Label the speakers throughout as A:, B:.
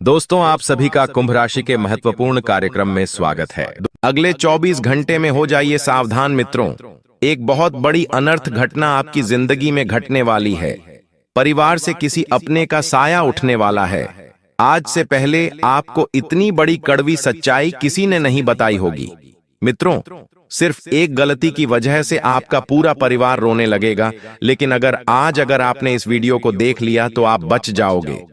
A: दोस्तों, आप सभी का कुंभ राशि के महत्वपूर्ण कार्यक्रम में स्वागत है। अगले 24 घंटे में हो जाइए सावधान मित्रों। एक बहुत बड़ी अनर्थ घटना आपकी जिंदगी में घटने वाली है। परिवार से किसी अपने का साया उठने वाला है। आज से पहले आपको इतनी बड़ी कड़वी सच्चाई किसी ने नहीं बताई होगी। मित्रों, सिर्फ एक गलती की वजह से आपका पूरा परिवार रोने लगेगा, लेकिन अगर आपने इस वीडियो को देख लिया तो आप बच जाओगे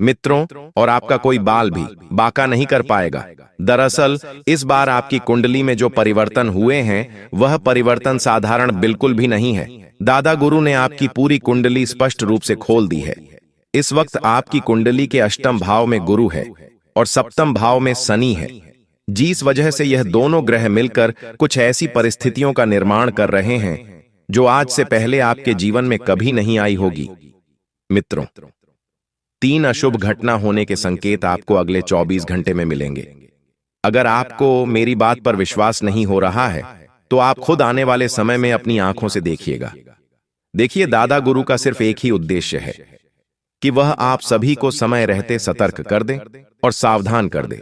A: मित्रों, और आपका कोई बाल भी बाका नहीं कर पाएगा। दरअसल इस बार आपकी कुंडली में जो परिवर्तन हुए हैं वह परिवर्तन साधारण बिल्कुल भी नहीं है। दादा गुरु ने आपकी पूरी कुंडली स्पष्ट रूप से खोल दी है। इस वक्त आपकी कुंडली के अष्टम भाव में गुरु है और सप्तम भाव में शनि है, जिस वजह से यह दोनों ग्रह मिलकर कुछ ऐसी परिस्थितियों का निर्माण कर रहे हैं जो आज से पहले आपके जीवन में कभी नहीं आई होगी। मित्रों, 3 अशुभ घटना होने के संकेत आपको अगले 24 घंटे में मिलेंगे। अगर आपको मेरी बात पर विश्वास नहीं हो रहा है तो आप खुद आने वाले समय में अपनी आंखों से देखिएगा। देखिए, दादा गुरु का सिर्फ एक ही उद्देश्य है कि वह आप सभी को समय रहते सतर्क कर दे और सावधान कर दे।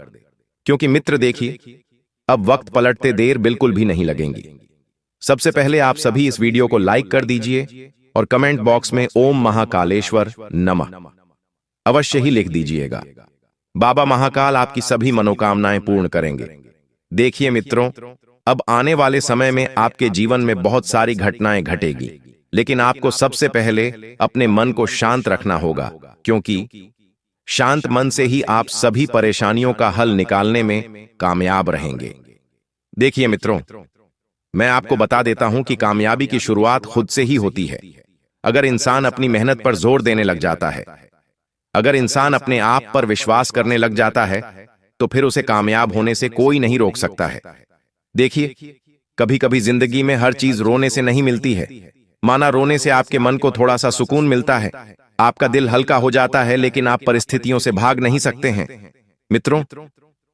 A: क्योंकि मित्र देखिए, अब वक्त पलटते देर बिल्कुल भी नहीं लगेंगी। सबसे पहले आप सभी इस वीडियो को लाइक कर दीजिए और कमेंट बॉक्स में ओम महाकालेश्वर नमः अवश्य ही लिख दीजिएगा। बाबा महाकाल आपकी सभी मनोकामनाएं पूर्ण करेंगे। देखिए मित्रों, अब आने वाले समय में आपके जीवन में बहुत सारी घटनाएं घटेगी, लेकिन आपको सबसे पहले अपने मन को शांत रखना होगा, क्योंकि शांत मन से ही आप सभी परेशानियों का हल निकालने में कामयाब रहेंगे। देखिए मित्रों, मैं आपको बता देता हूं कि कामयाबी की शुरुआत खुद से ही होती है। अगर इंसान अपनी मेहनत पर जोर देने लग जाता है, अगर इंसान अपने आप पर विश्वास करने लग जाता है, तो फिर उसे कामयाब होने से कोई नहीं रोक सकता है। देखिए, कभी कभी जिंदगी में हर चीज रोने से नहीं मिलती है। माना रोने से आपके मन को थोड़ा सा सुकून मिलता है, आपका दिल हल्का हो जाता है, लेकिन आप परिस्थितियों से भाग नहीं सकते हैं। मित्रों,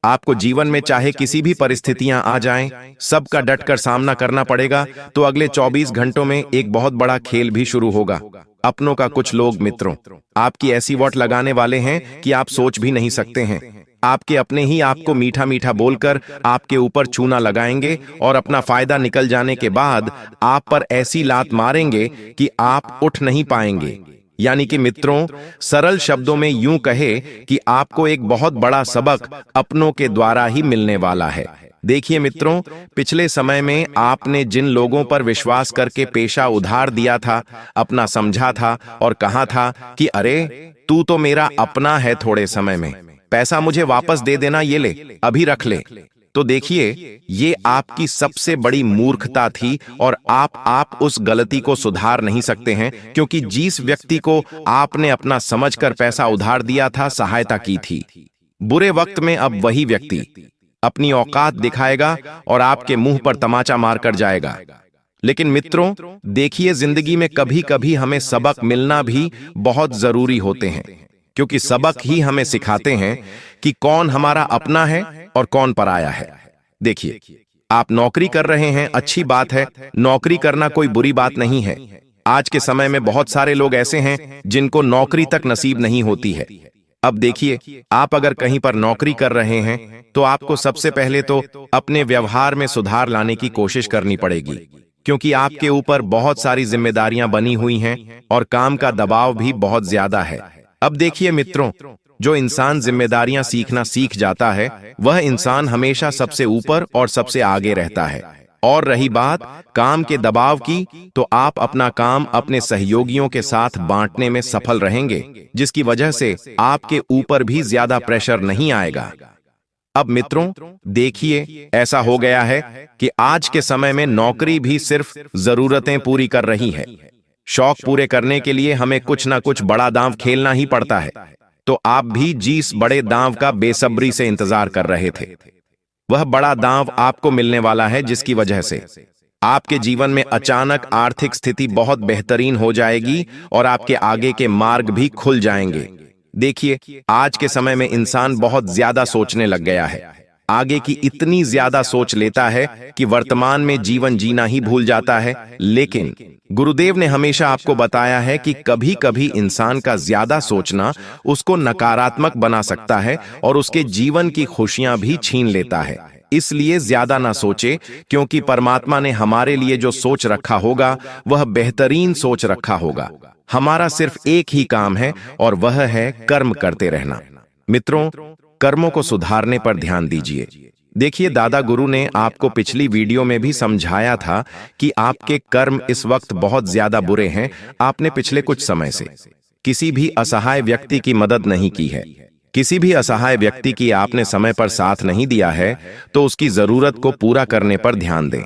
A: आपको जीवन में चाहे किसी भी परिस्थितियां आ जाएं, सबका डटकर सामना करना पड़ेगा। तो अगले 24 घंटों में एक बहुत बड़ा खेल भी शुरू होगा। अपनों का कुछ लोग मित्रों आपकी ऐसी वोट लगाने वाले हैं कि आप सोच भी नहीं सकते हैं। आपके अपने ही आपको मीठा मीठा बोलकर आपके ऊपर चूना लगाएंगे और अपना फायदा निकल जाने के बाद आप पर ऐसी लात मारेंगे कि आप उठ नहीं पाएंगे। यानी कि मित्रों, सरल शब्दों में यूं कहे कि आपको एक बहुत बड़ा सबक अपनों के द्वारा ही मिलने वाला है। देखिए मित्रों, पिछले समय में आपने जिन लोगों पर विश्वास करके पेशा उधार दिया था, अपना समझा था और कहा था कि अरे तू तो मेरा अपना है, थोड़े समय में पैसा मुझे वापस दे देना, ये ले अभी रख ले। तो देखिए, ये आपकी सबसे बड़ी मूर्खता थी और आप उस गलती को सुधार नहीं सकते हैं, क्योंकि जिस व्यक्ति को आपने अपना समझकर पैसा उधार दिया था, सहायता की थी, बुरे वक्त में अब वही व्यक्ति अपनी औकात दिखाएगा और आपके मुंह पर तमाचा मारकर जाएगा। लेकिन मित्रों देखिए, जिंदगी में कभी कभी हमें सबक मिलना भी बहुत जरूरी होते हैं, क्योंकि सबक ही हमें सिखाते हैं कि कौन हमारा अपना है और कौन पराया है। देखिए, आप नौकरी कर रहे हैं, अच्छी बात है, नौकरी करना कोई बुरी बात नहीं है। आज के समय में बहुत सारे लोग ऐसे हैं जिनको नौकरी तक नसीब नहीं होती है। अब देखिए, आप अगर कहीं पर नौकरी कर रहे हैं तो आपको सबसे पहले तो अपने व्यवहार में सुधार लाने की कोशिश करनी पड़ेगी, क्योंकि आपके ऊपर बहुत सारी जिम्मेदारियां बनी हुई हैं और काम का दबाव भी बहुत ज्यादा है। अब देखिए मित्रों, जो इंसान जिम्मेदारियां सीखना सीख जाता है, वह इंसान हमेशा सबसे ऊपर और सबसे आगे रहता है। और रही बात काम के दबाव की, तो आप अपना काम अपने सहयोगियों के साथ बांटने में सफल रहेंगे, जिसकी वजह से आपके ऊपर भी ज्यादा प्रेशर नहीं आएगा। अब मित्रों देखिए, ऐसा हो गया है कि आज के समय में नौकरी भी सिर्फ जरूरतें पूरी कर रही है। शौक पूरे करने के लिए हमें कुछ ना कुछ बड़ा दांव खेलना ही पड़ता है। तो आप भी जिस बड़े दांव का बेसब्री से इंतजार कर रहे थे, वह बड़ा दांव आपको मिलने वाला है, जिसकी वजह से आपके जीवन में अचानक आर्थिक स्थिति बहुत बेहतरीन हो जाएगी और आपके आगे के मार्ग भी खुल जाएंगे। देखिए, आज के समय में इंसान बहुत ज्यादा सोचने लग गया है। आगे की इतनी ज्यादा सोच लेता है कि वर्तमान में जीवन जीना ही भूल जाता है। लेकिन गुरुदेव ने हमेशा आपको बताया है कि कभी कभी इंसान का ज्यादा सोचना उसको नकारात्मक बना सकता है और उसके जीवन की खुशियां भी छीन लेता है। इसलिए ज्यादा ना सोचे, क्योंकि परमात्मा ने हमारे लिए जो सोच रखा होगा वह बेहतरीन सोच रखा होगा। हमारा सिर्फ एक ही काम है और वह है कर्म करते रहना। मित्रों, कर्मों को सुधारने पर ध्यान दीजिए। देखिए, दादा गुरु ने आपको पिछली वीडियो में भी समझाया था कि आपके कर्म इस वक्त बहुत ज्यादा बुरे हैं। आपने पिछले कुछ समय से किसी भी असहाय व्यक्ति की मदद नहीं की है। किसी भी असहाय व्यक्ति की आपने समय पर साथ नहीं दिया है, तो उसकी जरूरत को पूरा करने पर ध्यान दें।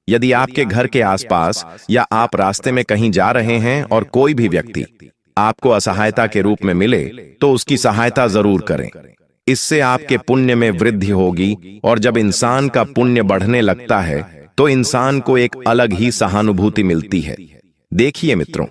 A: यदि आपके घर के आसपास या आप रास्ते में कहीं जा रहे हैं और कोई भी व्यक्ति आपको असहायता के रूप में मिले, तो उसकी सहायता जरूर करें। इससे आपके पुण्य में वृद्धि होगी, और जब इंसान का पुण्य बढ़ने लगता है तो इंसान को एक अलग ही सहानुभूति मिलती है। देखिए मित्रों,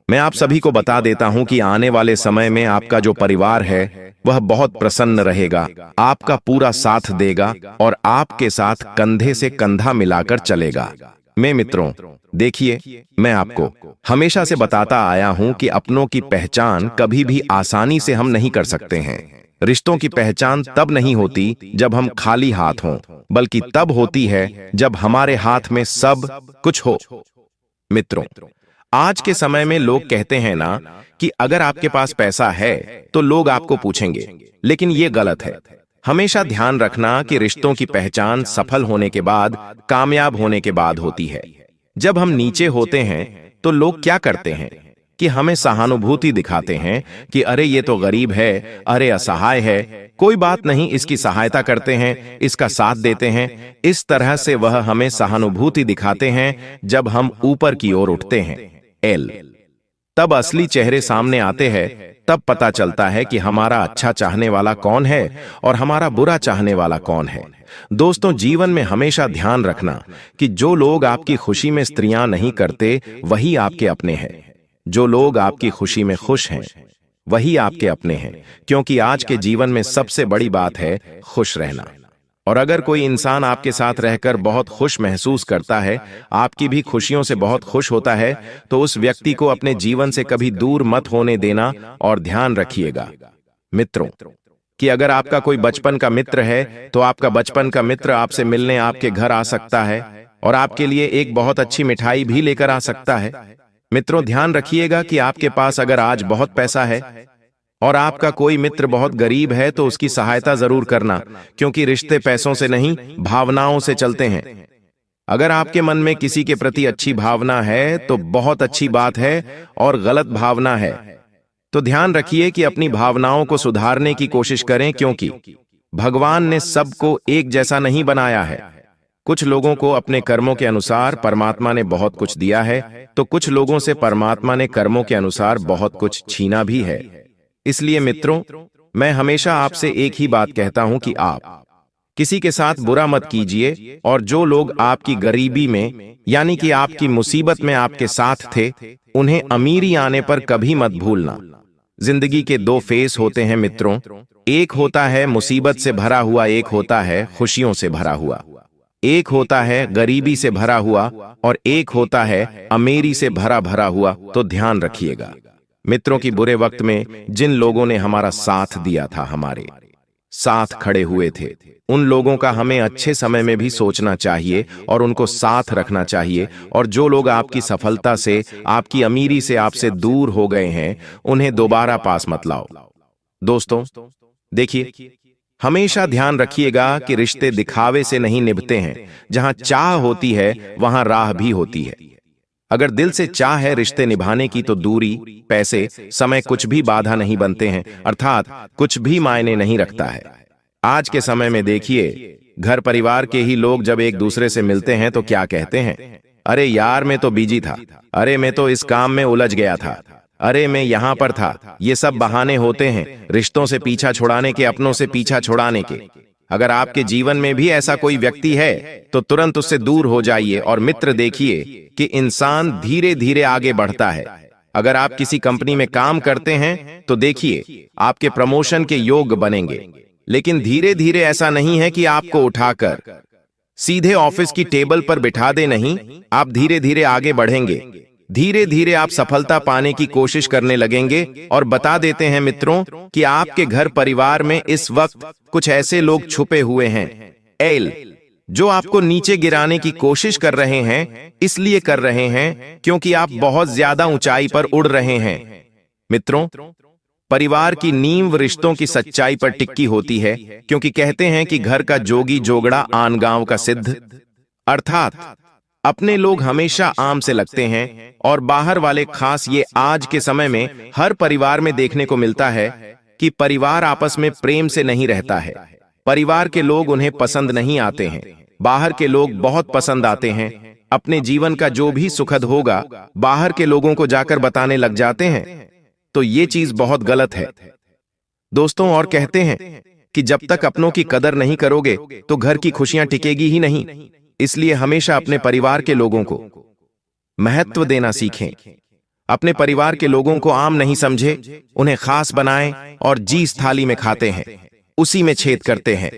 A: मैं आप सभी को बता देता हूं कि आने वाले समय में आपका जो परिवार है वह बहुत प्रसन्न रहेगा, आपका पूरा साथ देगा और आपके साथ कंधे से कंधा मिलाकर चलेगा। मित्रों, देखिए, मैं आपको हमेशा से बताता आया हूं कि अपनों की पहचान कभी भी आसानी से हम नहीं कर सकते हैं। रिश्तों की पहचान तब नहीं होती जब हम खाली हाथ हों, बल्कि तब होती है जब हमारे हाथ में सब कुछ हो। मित्रों, आज के समय में लोग कहते हैं ना कि अगर आपके पास पैसा है तो लोग आपको पूछेंगे, लेकिन ये गलत है। हमेशा ध्यान रखना कि रिश्तों की पहचान सफल होने के बाद, कामयाब होने के बाद होती है। जब हम नीचे होते हैं तो लोग क्या करते हैं कि हमें सहानुभूति दिखाते हैं कि अरे ये तो गरीब है, अरे असहाय है, कोई बात नहीं, इसकी सहायता करते हैं, इसका साथ देते हैं। इस तरह से वह हमें सहानुभूति दिखाते हैं। जब हम ऊपर की ओर उठते हैं तब असली चेहरे सामने आते हैं। तब पता चलता है कि हमारा अच्छा चाहने वाला कौन है और हमारा बुरा चाहने वाला कौन है। दोस्तों, जीवन में हमेशा ध्यान रखना कि जो लोग आपकी खुशी में स्त्रियां नहीं करते वही आपके अपने हैं। जो लोग आपकी खुशी में खुश हैं वही आपके अपने हैं, क्योंकि आज के जीवन में सबसे बड़ी बात है खुश रहना। और अगर कोई इंसान आपके साथ रहकर बहुत खुश महसूस करता है, आपकी भी खुशियों से बहुत खुश होता है, तो उस व्यक्ति को अपने जीवन से कभी दूर मत होने देना। और ध्यान रखिएगा मित्रों कि अगर आपका कोई बचपन का मित्र है तो आपका बचपन का मित्र आपसे मिलने आपके घर आ सकता है और आपके लिए एक बहुत अच्छी मिठाई भी लेकर आ सकता है। मित्रों, ध्यान रखिएगा कि आपके पास अगर आज बहुत पैसा है और आपका कोई मित्र बहुत गरीब है तो उसकी सहायता जरूर करना, क्योंकि रिश्ते पैसों से नहीं, भावनाओं से चलते हैं। अगर आपके मन में किसी के प्रति अच्छी भावना है तो बहुत अच्छी बात है, और गलत भावना है तो ध्यान रखिए कि अपनी भावनाओं को सुधारने की कोशिश करें, क्योंकि भगवान ने सबको एक जैसा नहीं बनाया है। कुछ लोगों को अपने कर्मों के अनुसार परमात्मा ने बहुत कुछ दिया है, तो कुछ लोगों से परमात्मा ने कर्मों के अनुसार बहुत कुछ छीना भी है। इसलिए मित्रों, मैं हमेशा आपसे एक ही बात कहता हूं कि आप किसी के साथ बुरा मत कीजिए, और जो लोग आपकी गरीबी में यानी कि आपकी मुसीबत में आपके साथ थे, उन्हें अमीरी आने पर कभी मत भूलना। जिंदगी के दो फेस होते हैं मित्रों, एक होता है मुसीबत से भरा हुआ, एक होता है खुशियों से भरा हुआ। एक होता है गरीबी से भरा हुआ और एक होता है अमीरी से भरा भरा हुआ। तो ध्यान रखिएगा मित्रों की बुरे वक्त में जिन लोगों ने हमारा साथ दिया था, हमारे साथ खड़े हुए थे, उन लोगों का हमें अच्छे समय में भी सोचना चाहिए और उनको साथ रखना चाहिए। और जो लोग आपकी सफलता से, आपकी अमीरी से आपसे दूर हो गए हैं, उन्हें दोबारा पास मत लाओ। दोस्तों देखिए, हमेशा ध्यान रखिएगा कि रिश्ते दिखावे से नहीं निभते हैं। जहां चाह होती है वहां राह भी होती है। अगर दिल से चाह है रिश्ते निभाने की, तो दूरी, पैसे, समय कुछ भी बाधा नहीं बनते हैं, अर्थात कुछ भी मायने नहीं रखता है। आज के समय में देखिए, घर परिवार के ही लोग जब एक दूसरे से मिलते हैं तो क्या कहते हैं, अरे यार मैं तो बिजी था, अरे मैं तो इस काम में उलझ गया था, अरे मैं यहां पर था। ये सब बहाने होते हैं रिश्तों से पीछा छुड़ाने के, अपनों से पीछा छुड़ाने के। अगर आपके जीवन में भी ऐसा कोई व्यक्ति है तो तुरंत उससे दूर हो जाइए। और मित्र, देखिए कि इंसान धीरे धीरे आगे बढ़ता है। अगर आप किसी कंपनी में काम करते हैं तो देखिए आपके प्रमोशन के योग बनेंगे, लेकिन धीरे धीरे ऐसा नहीं है कि आपको उठाकर सीधे ऑफिस की टेबल पर बिठा दे, नहीं, आप धीरे धीरे आगे बढ़ेंगे। धीरे धीरे आप सफलता पाने की कोशिश करने लगेंगे। और बता देते हैं मित्रों कि आपके घर परिवार में इस वक्त कुछ ऐसे लोग छुपे हुए हैं जो आपको नीचे गिराने की कोशिश कर रहे हैं। इसलिए कर रहे हैं क्योंकि आप बहुत ज्यादा ऊंचाई पर उड़ रहे हैं। मित्रों, परिवार की नींव रिश्तों की सच्चाई पर टिकी होती है, क्योंकि कहते हैं कि घर का जोगी जोगड़ा आन गांव का सिद्ध। अर्थात अपने लोग हमेशा आम से लगते हैं और बाहर वाले खास। ये आज के समय में हर परिवार में देखने को मिलता है कि परिवार आपस में प्रेम से नहीं रहता है। परिवार के लोग उन्हें पसंद नहीं आते हैं, बाहर के लोग बहुत पसंद आते हैं। अपने जीवन का जो भी सुखद होगा बाहर के लोगों को जाकर बताने लग जाते हैं। तो ये चीज बहुत गलत है दोस्तों। और कहते हैं कि जब तक अपनों की कदर नहीं करोगे तो घर की खुशियां टिकेगी ही नहीं। इसलिए हमेशा अपने परिवार के लोगों को महत्व देना सीखें। अपने परिवार के लोगों को आम नहीं समझे, उन्हें खास बनाएं और जिस थाली में खाते हैं उसी में छेद करते हैं।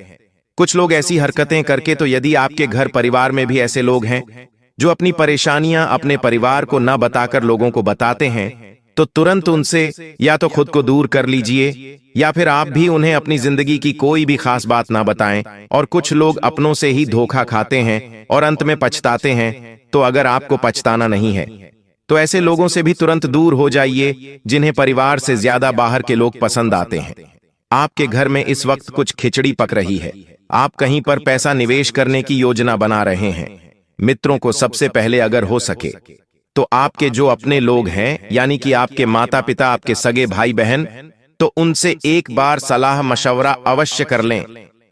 A: कुछ लोग ऐसी हरकतें करके, तो यदि आपके घर परिवार में भी ऐसे लोग हैं जो अपनी परेशानियां अपने परिवार को न बताकर लोगों को बताते हैं, तो तुरंत उनसे या तो खुद को दूर कर लीजिए या फिर आप भी उन्हें अपनी जिंदगी की कोई भी खास बात ना बताएं। और कुछ लोग अपनों से ही धोखा खाते हैं और अंत में पछताते हैं। तो अगर आपको पछताना नहीं है तो ऐसे लोगों से भी तुरंत दूर हो जाइए जिन्हें परिवार से ज्यादा बाहर के लोग पसंद आते हैं। आपके घर में इस वक्त कुछ खिचड़ी पक रही है। आप कहीं पर पैसा निवेश करने की योजना बना रहे हैं। मित्रों को सबसे पहले अगर हो सके तो आपके जो अपने लोग हैं, यानी कि आपके माता पिता, आपके सगे भाई बहन, तो उनसे एक बार सलाह मशवरा अवश्य कर लें।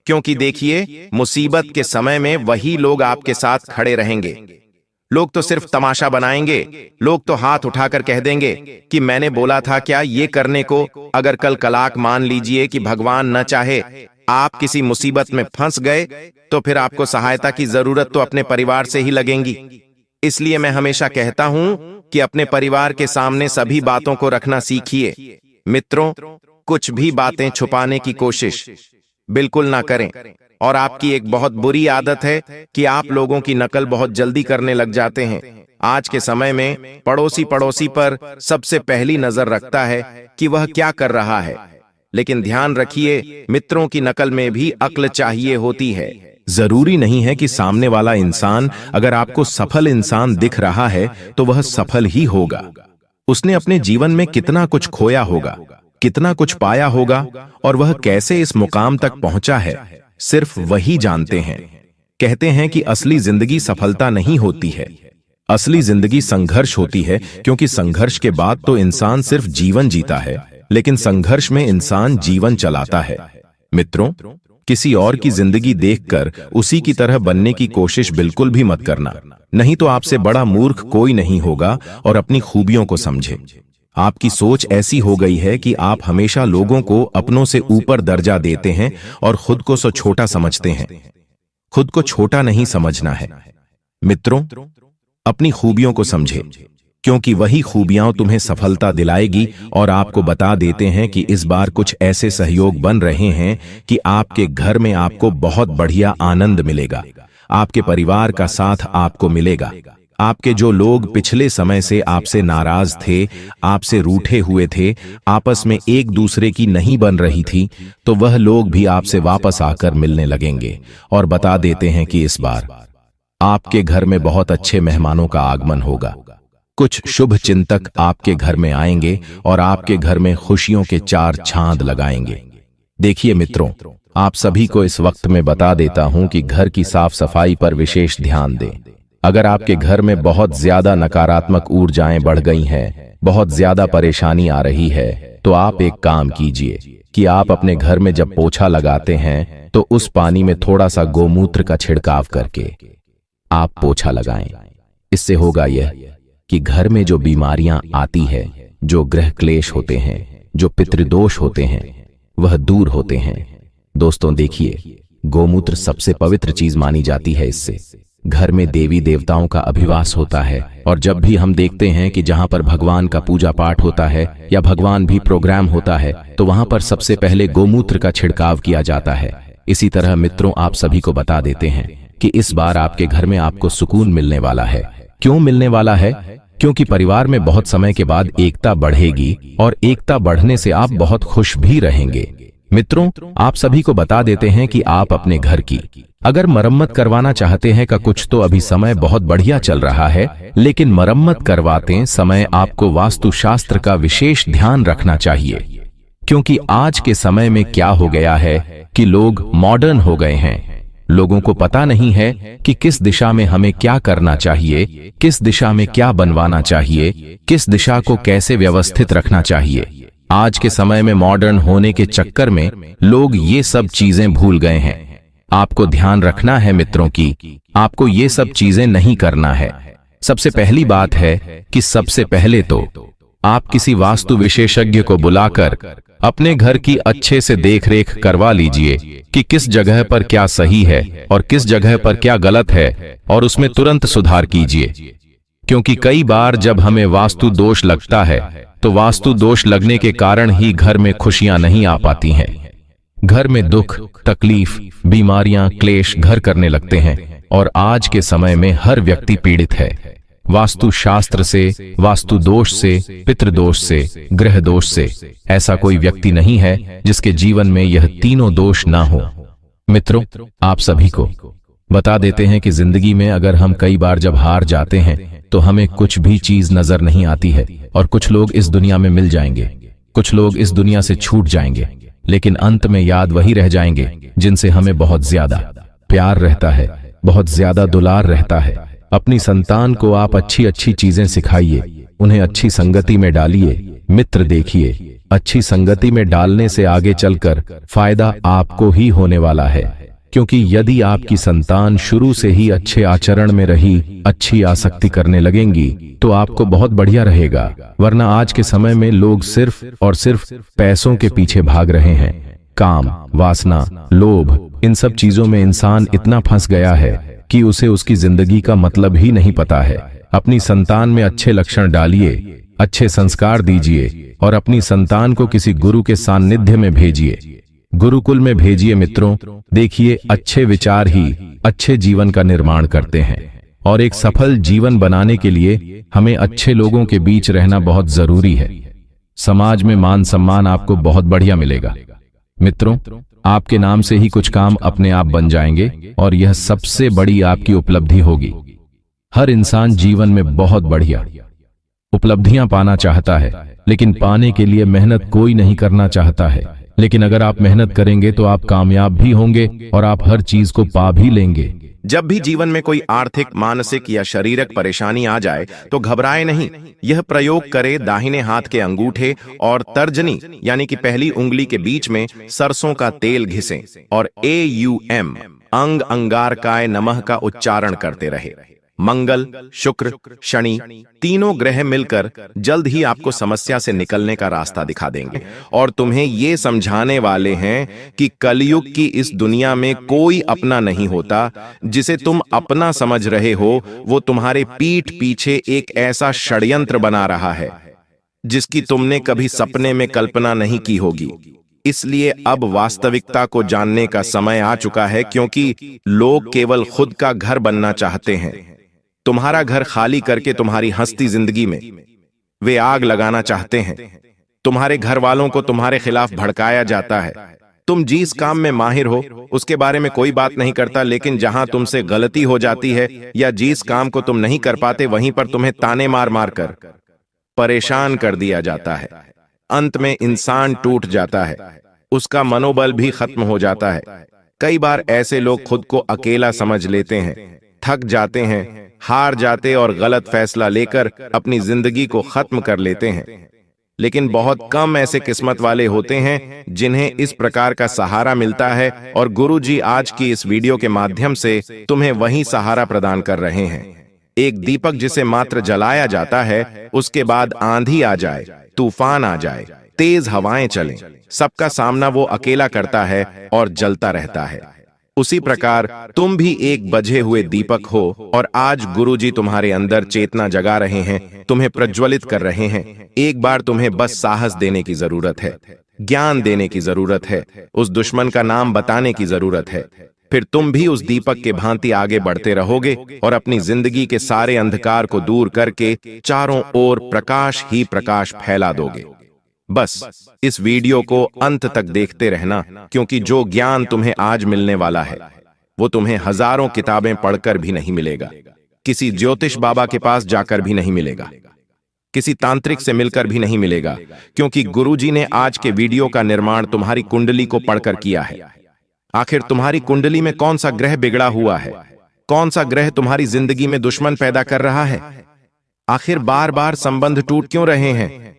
A: क्योंकि देखिए, मुसीबत के समय में वही लोग आपके साथ खड़े रहेंगे। लोग तो सिर्फ तमाशा बनाएंगे। लोग तो हाथ उठाकर कह देंगे कि मैंने बोला था क्या ये करने को। अगर कल कलाक मान लीजिए कि भगवान न चाहे आप किसी मुसीबत में फंस गए, तो फिर आपको सहायता की जरूरत तो अपने परिवार से ही लगेगी। इसलिए मैं हमेशा कहता हूं कि अपने परिवार के सामने सभी बातों को रखना सीखिए। मित्रों, कुछ भी बातें छुपाने की कोशिश बिल्कुल ना करें। और आपकी एक बहुत बुरी आदत है कि आप लोगों की नकल बहुत जल्दी करने लग जाते हैं। आज के समय में पड़ोसी पर सबसे पहली नजर रखता है कि वह क्या कर रहा है। लेकिन ध्यान रखिए, मित्रों की नकल में भी अक्ल चाहिए होती है। जरूरी नहीं है कि सामने वाला इंसान अगर आपको सफल इंसान दिख रहा है तो वह सफल ही होगा। उसने अपने जीवन में कितना कुछ खोया होगा, कितना कुछ पाया होगा, और वह कैसे इस मुकाम तक पहुंचा है सिर्फ वही जानते हैं। कहते हैं कि असली जिंदगी सफलता नहीं होती है, असली जिंदगी संघर्ष होती है। क्योंकि संघर्ष के बाद तो इंसान सिर्फ जीवन जीता है, लेकिन संघर्ष में इंसान जीवन चलाता है। मित्रों, किसी और की जिंदगी देखकर उसी की तरह बनने की कोशिश बिल्कुल भी मत करना, नहीं तो आपसे बड़ा मूर्ख कोई नहीं होगा। और अपनी खूबियों को समझे। आपकी सोच ऐसी हो गई है कि आप हमेशा लोगों को अपनों से ऊपर दर्जा देते हैं और खुद को सो छोटा समझते हैं। खुद को छोटा नहीं समझना है। मित्रों, अपनी खूबियों को समझे, क्योंकि वही खूबियां तुम्हें सफलता दिलाएगी। और आपको बता देते हैं कि इस बार कुछ ऐसे सहयोग बन रहे हैं कि आपके घर में आपको बहुत बढ़िया आनंद मिलेगा। आपके परिवार का साथ आपको मिलेगा। आपके जो लोग पिछले समय से आपसे नाराज थे, आपसे रूठे हुए थे, आपस में एक दूसरे की नहीं बन रही थी, तो वह लोग भी आपसे वापस आकर मिलने लगेंगे। और बता देते हैं कि इस बार आपके घर में बहुत अच्छे मेहमानों का आगमन होगा। कुछ शुभ चिंतक आपके घर में आएंगे और आपके घर में खुशियों के चार चांद लगाएंगे। देखिए मित्रों, आप सभी को इस वक्त में बता देता हूं कि घर की साफ सफाई पर विशेष ध्यान दें। अगर आपके घर में बहुत ज्यादा नकारात्मक ऊर्जाएं बढ़ गई हैं, बहुत ज्यादा परेशानी आ रही है, तो आप एक काम कीजिए कि आप अपने घर में जब पोछा लगाते हैं तो उस पानी में थोड़ा सा गोमूत्र का छिड़काव करके आप पोछा लगाएं। इससे होगा यह कि घर में जो बीमारियां आती है, जो ग्रह क्लेश होते हैं, जो पितृदोष होते हैं, वह दूर होते हैं। दोस्तों देखिए, गोमूत्र सबसे पवित्र चीज मानी जाती है। इससे घर में देवी देवताओं का अभिवास होता है और जब भी हम देखते हैं कि जहां पर भगवान का पूजा पाठ होता है या भगवान भी प्रोग्राम होता है तो वहां पर सबसे पहले गोमूत्र का छिड़काव किया जाता है। इसी तरह मित्रों, आप सभी को बता देते हैं कि इस बार आपके घर में आपको सुकून मिलने वाला है। क्यों मिलने वाला है? क्योंकि परिवार में बहुत समय के बाद एकता बढ़ेगी और एकता बढ़ने से आप बहुत खुश भी रहेंगे। मित्रों, आप सभी को बता देते हैं कि आप अपने घर की अगर मरम्मत करवाना चाहते हैं का कुछ तो अभी समय बहुत बढ़िया चल रहा है, लेकिन मरम्मत करवाते समय आपको वास्तुशास्त्र का विशेष ध्यान रखना चाहिए। क्योंकि आज के समय में क्या हो गया है कि लोग मॉडर्न हो गए हैं। लोगों को पता नहीं है कि किस दिशा में हमें क्या करना चाहिए, किस दिशा में क्या बनवाना चाहिए, किस दिशा को कैसे व्यवस्थित रखना चाहिए। आज के समय में मॉडर्न होने के चक्कर में लोग ये सब चीजें भूल गए हैं। आपको ध्यान रखना है मित्रों की आपको ये सब चीजें नहीं करना है। सबसे पहली बात है कि सबसे पहले तो आप किसी वास्तु विशेषज्ञ को बुलाकर अपने घर की अच्छे से देखरेख करवा लीजिए कि किस जगह पर क्या सही है और किस जगह पर क्या गलत है और उसमें तुरंत सुधार कीजिए। क्योंकि कई बार जब हमें वास्तु दोष लगता है तो वास्तु दोष लगने के कारण ही घर में खुशियां नहीं आ पाती हैं। घर में दुख, तकलीफ, बीमारियां, क्लेश घर करने लगते हैं और आज के समय में हर व्यक्ति पीड़ित है। वास्तु शास्त्र से, वास्तु दोष से, पितृदोष से, ग्रह दोष से ऐसा कोई व्यक्ति नहीं है जिसके जीवन में यह तीनों दोष ना हो। मित्रों, आप सभी को बता देते हैं कि जिंदगी में अगर हम कई बार जब हार जाते हैं तो हमें कुछ भी चीज नजर नहीं आती है और कुछ लोग इस दुनिया में मिल जाएंगे, कुछ लोग इस दुनिया से छूट जाएंगे, लेकिन अंत में याद वही रह जाएंगे जिनसे हमें बहुत ज्यादा प्यार रहता है, बहुत ज्यादा दुलार रहता है। अपनी संतान को आप अच्छी अच्छी चीजें सिखाइए, उन्हें अच्छी संगति में डालिए, मित्र देखिए। अच्छी संगति में डालने से आगे चलकर फायदा आपको ही होने वाला है। क्योंकि यदि आपकी संतान शुरू से ही अच्छे आचरण में रही, अच्छी आसक्ति करने लगेंगी तो आपको बहुत बढ़िया रहेगा। वरना आज के समय में लोग सिर्फ और सिर्फ पैसों के पीछे भाग रहे हैं। काम, वासना, लोभ, इन सब चीजों में इंसान इतना फंस गया है कि उसे उसकी जिंदगी का मतलब ही नहीं पता है। अपनी संतान में अच्छे लक्षण डालिए, अच्छे संस्कार दीजिए और अपनी संतान को किसी गुरु के सानिध्य में भेजिए, गुरुकुल में भेजिए। मित्रों, देखिए, अच्छे विचार ही अच्छे जीवन का निर्माण करते हैं और एक सफल जीवन बनाने के लिए हमें अच्छे लोगों के बीच रहना बहुत जरूरी है। समाज में मान सम्मान आपको बहुत बढ़िया मिलेगा। मित्रों, आपके नाम से ही कुछ काम अपने आप बन जाएंगे और यह सबसे बड़ी आपकी उपलब्धि होगी। हर इंसान जीवन में बहुत बढ़िया उपलब्धियां पाना चाहता है, लेकिन पाने के लिए मेहनत कोई नहीं करना चाहता है। लेकिन अगर आप मेहनत करेंगे तो आप कामयाब भी होंगे और आप हर चीज को पा भी लेंगे।
B: जब भी जीवन में कोई आर्थिक, मानसिक या शारीरिक परेशानी आ जाए तो घबराए नहीं। यह प्रयोग करे दाहिने हाथ के अंगूठे और तर्जनी यानी कि पहली उंगली के बीच में सरसों का तेल घिसें और AUM अंग अंगारकाय नमः का उच्चारण करते रहे। मंगल, शुक्र, शनि तीनों ग्रह मिलकर जल्द ही आपको समस्या से निकलने का रास्ता दिखा देंगे और तुम्हें ये समझाने वाले हैं कि कलयुग की इस दुनिया में कोई अपना नहीं होता। जिसे तुम अपना समझ रहे हो वो तुम्हारे पीठ पीछे एक ऐसा षड्यंत्र बना रहा है जिसकी तुमने कभी सपने में कल्पना नहीं की होगी। इसलिए अब वास्तविकता को जानने का समय आ चुका है, क्योंकि लोग केवल खुद का घर बनना चाहते हैं। तुम्हारा घर खाली करके तुम्हारी हंसती जिंदगी में वे आग लगाना चाहते हैं। तुम्हारे घर वालों को तुम्हारे खिलाफ भड़काया जाता है। तुम जिस काम में माहिर हो उसके बारे में कोई बात नहीं करता, लेकिन जहां तुमसे गलती हो जाती है या जिस काम को तुम नहीं कर पाते वहीं पर तुम्हें ताने मार मार कर परेशान कर दिया जाता है। अंत में इंसान टूट जाता है, उसका मनोबल भी खत्म हो जाता है। कई बार ऐसे लोग खुद को अकेला समझ लेते हैं, थक जाते हैं, हार जाते और गलत फैसला लेकर अपनी जिंदगी को खत्म कर लेते हैं। लेकिन बहुत कम ऐसे किस्मत वाले होते हैं जिन्हें इस प्रकार का सहारा मिलता है और गुरुजी आज की इस वीडियो के माध्यम से तुम्हें वही सहारा प्रदान कर रहे हैं। एक दीपक जिसे मात्र जलाया जाता है, उसके बाद आंधी आ जाए, तूफान आ जाए, तेज हवाएं चलें, सबका सामना वो अकेला करता है और जलता रहता है। उसी प्रकार तुम भी एक बझे हुए दीपक हो और आज गुरुजी तुम्हारे अंदर चेतना जगा रहे हैं, तुम्हें प्रज्वलित कर रहे हैं। एक बार तुम्हें बस साहस देने की जरूरत है, ज्ञान देने की जरूरत है, उस दुश्मन का नाम बताने की जरूरत है। फिर तुम भी उस दीपक के भांति आगे बढ़ते रहोगे और अपनी जिंदगी के सारे अंधकार को दूर करके चारों ओर प्रकाश ही प्रकाश फैला दोगे। बस इस वीडियो को अंत तक देखते रहना, क्योंकि जो ज्ञान तुम्हें आज मिलने वाला है वो तुम्हें हजारों किताबें पढ़कर भी नहीं मिलेगा, किसी ज्योतिष बाबा के पास जाकर भी नहीं मिलेगा, किसी तांत्रिक से मिलकर भी नहीं मिलेगा, क्योंकि गुरुजी ने आज के वीडियो का निर्माण तुम्हारी कुंडली को पढ़कर किया है। आखिर तुम्हारी कुंडली में कौन सा ग्रह बिगड़ा हुआ है, कौन सा ग्रह तुम्हारी जिंदगी में दुश्मन पैदा कर रहा है, आखिर बार बार संबंध टूट क्यों रहे हैं,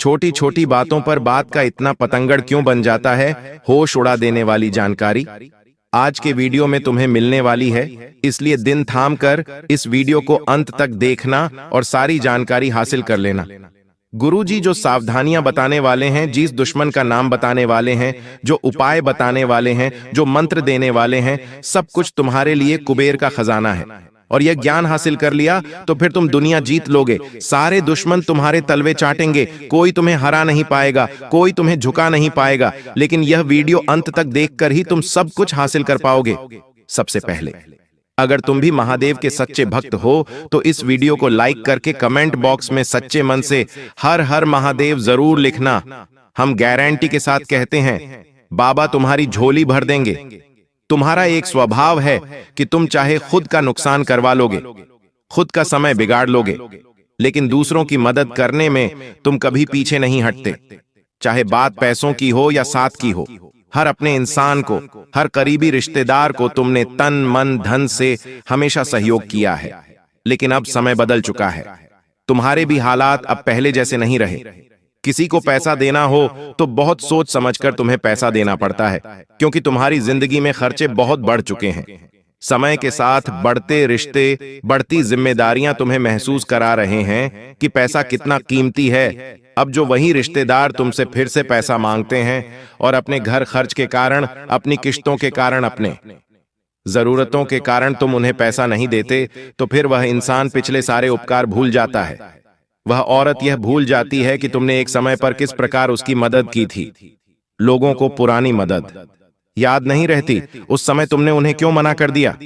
B: छोटी छोटी बातों पर बात का इतना पतंगड़ क्यों बन जाता है। होश उड़ा देने वाली जानकारी आज के वीडियो में तुम्हें मिलने वाली है, इसलिए दिन थाम कर इस वीडियो को अंत तक देखना और सारी जानकारी हासिल कर लेना। गुरुजी जो सावधानियां बताने वाले हैं, जिस दुश्मन का नाम बताने वाले हैं, जो उपाय बताने वाले हैं, जो मंत्र देने वाले हैं, सब कुछ तुम्हारे लिए कुबेर का खजाना है। और यह ज्ञान हासिल कर लिया तो फिर तुम दुनिया जीत लोगे, सारे दुश्मन तुम्हारे तलवे चाटेंगे, कोई तुम्हें हरा नहीं पाएगा, कोई तुम्हें झुका नहीं पाएगा। लेकिन यह वीडियो अंत तक देखकर ही तुम सब कुछ हासिल कर पाओगे। सबसे पहले अगर तुम भी महादेव के सच्चे भक्त हो तो इस वीडियो को लाइक करके कमेंट बॉक्स में सच्चे मन से हर हर महादेव जरूर लिखना। हम गारंटी के साथ कहते हैं, बाबा तुम्हारी झोली भर देंगे। तुम्हारा एक स्वभाव है कि तुम चाहे खुद का नुकसान करवा लोगे, खुद का समय बिगाड़ लोगे, लेकिन दूसरों की मदद करने में तुम कभी पीछे नहीं हटते। चाहे बात पैसों की हो या साथ की हो, हर अपने इंसान को, हर करीबी रिश्तेदार को तुमने तन मन धन से हमेशा सहयोग किया है। लेकिन अब समय बदल चुका है, तुम्हारे भी हालात अब पहले जैसे नहीं रहे। किसी को पैसा देना हो तो बहुत सोच समझकर तुम्हें पैसा देना पड़ता है, क्योंकि तुम्हारी जिंदगी में खर्चे बहुत बढ़ चुके हैं। समय के साथ बढ़ते रिश्ते, बढ़ती जिम्मेदारियां तुम्हें महसूस करा रहे हैं कि पैसा कितना कीमती है। अब जो वही रिश्तेदार तुमसे फिर से पैसा मांगते हैं और अपने घर खर्च के कारण, अपनी किश्तों के कारण, अपने जरूरतों के कारण तुम उन्हें पैसा नहीं देते, तो फिर वह इंसान पिछले सारे उपकार भूल जाता है। वह औरत यह भूल जाती है कि तुमने एक समय पर किस प्रकार उसकी मदद की थी। लोगों को पुरानी मदद याद नहीं रहती, उस समय तुमने उन्हें क्यों मना कर दिया।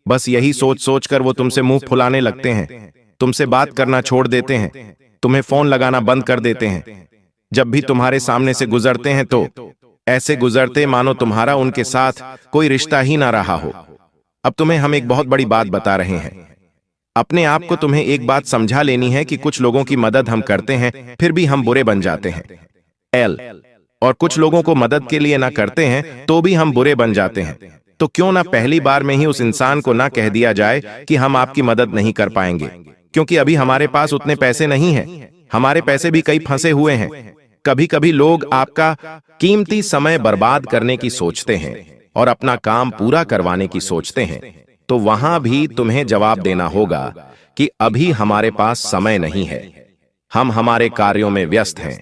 B: बस यही सोच सोचकर वो तुमसे मुंह फुलाने लगते हैं, तुमसे बात करना छोड़ देते हैं, तुम्हें फोन लगाना बंद कर देते हैं। जब भी तुम्हारे सामने से गुजरते हैं तो ऐसे गुजरते मानो तुम्हारा उनके साथ कोई रिश्ता ही ना रहा हो। अब तुम्हें हम एक बहुत बड़ी बात बता रहे हैं। अपने आप को तुम्हें एक बात समझा लेनी है कि कुछ लोगों की मदद हम करते हैं फिर भी हम बुरे बन जाते हैं। और कुछ लोगों को मदद के लिए ना करते हैं तो भी हम बुरे बन जाते हैं। तो क्यों ना पहली बार में ही उस इंसान को ना कह दिया जाए कि हम आपकी मदद नहीं कर पाएंगे, क्योंकि अभी हमारे पास उतने पैसे नहीं हैं, हमारे पैसे भी कई फंसे हुए हैं। कभी कभी लोग आपका कीमती समय बर्बाद करने की सोचते हैं और अपना काम पूरा करवाने की सोचते हैं, तो वहां भी तुम्हें जवाब देना होगा कि अभी हमारे पास समय नहीं है, हम हमारे कार्यों में व्यस्त हैं।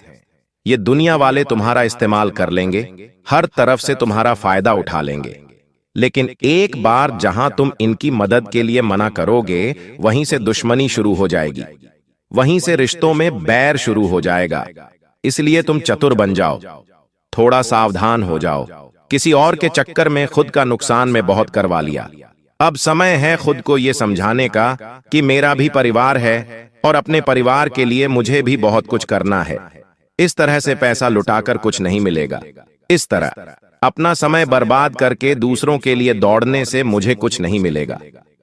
B: ये दुनिया वाले तुम्हारा इस्तेमाल कर लेंगे, हर तरफ से तुम्हारा फायदा उठा लेंगे, लेकिन एक बार जहां तुम इनकी मदद के लिए मना करोगे, वहीं से दुश्मनी शुरू हो जाएगी, वहीं से रिश्तों में बैर शुरू हो जाएगा। इसलिए तुम चतुर बन जाओ, थोड़ा सावधान हो जाओ। किसी और के चक्कर में खुद का नुकसान में बहुत करवा लिया। अब समय है खुद को यह समझाने का कि मेरा भी परिवार है और अपने परिवार के लिए मुझे भी बहुत कुछ करना है। इस तरह से पैसा लुटाकर कुछ नहीं मिलेगा। इस तरह अपना समय बर्बाद करके दूसरों के लिए दौड़ने से मुझे कुछ नहीं मिलेगा।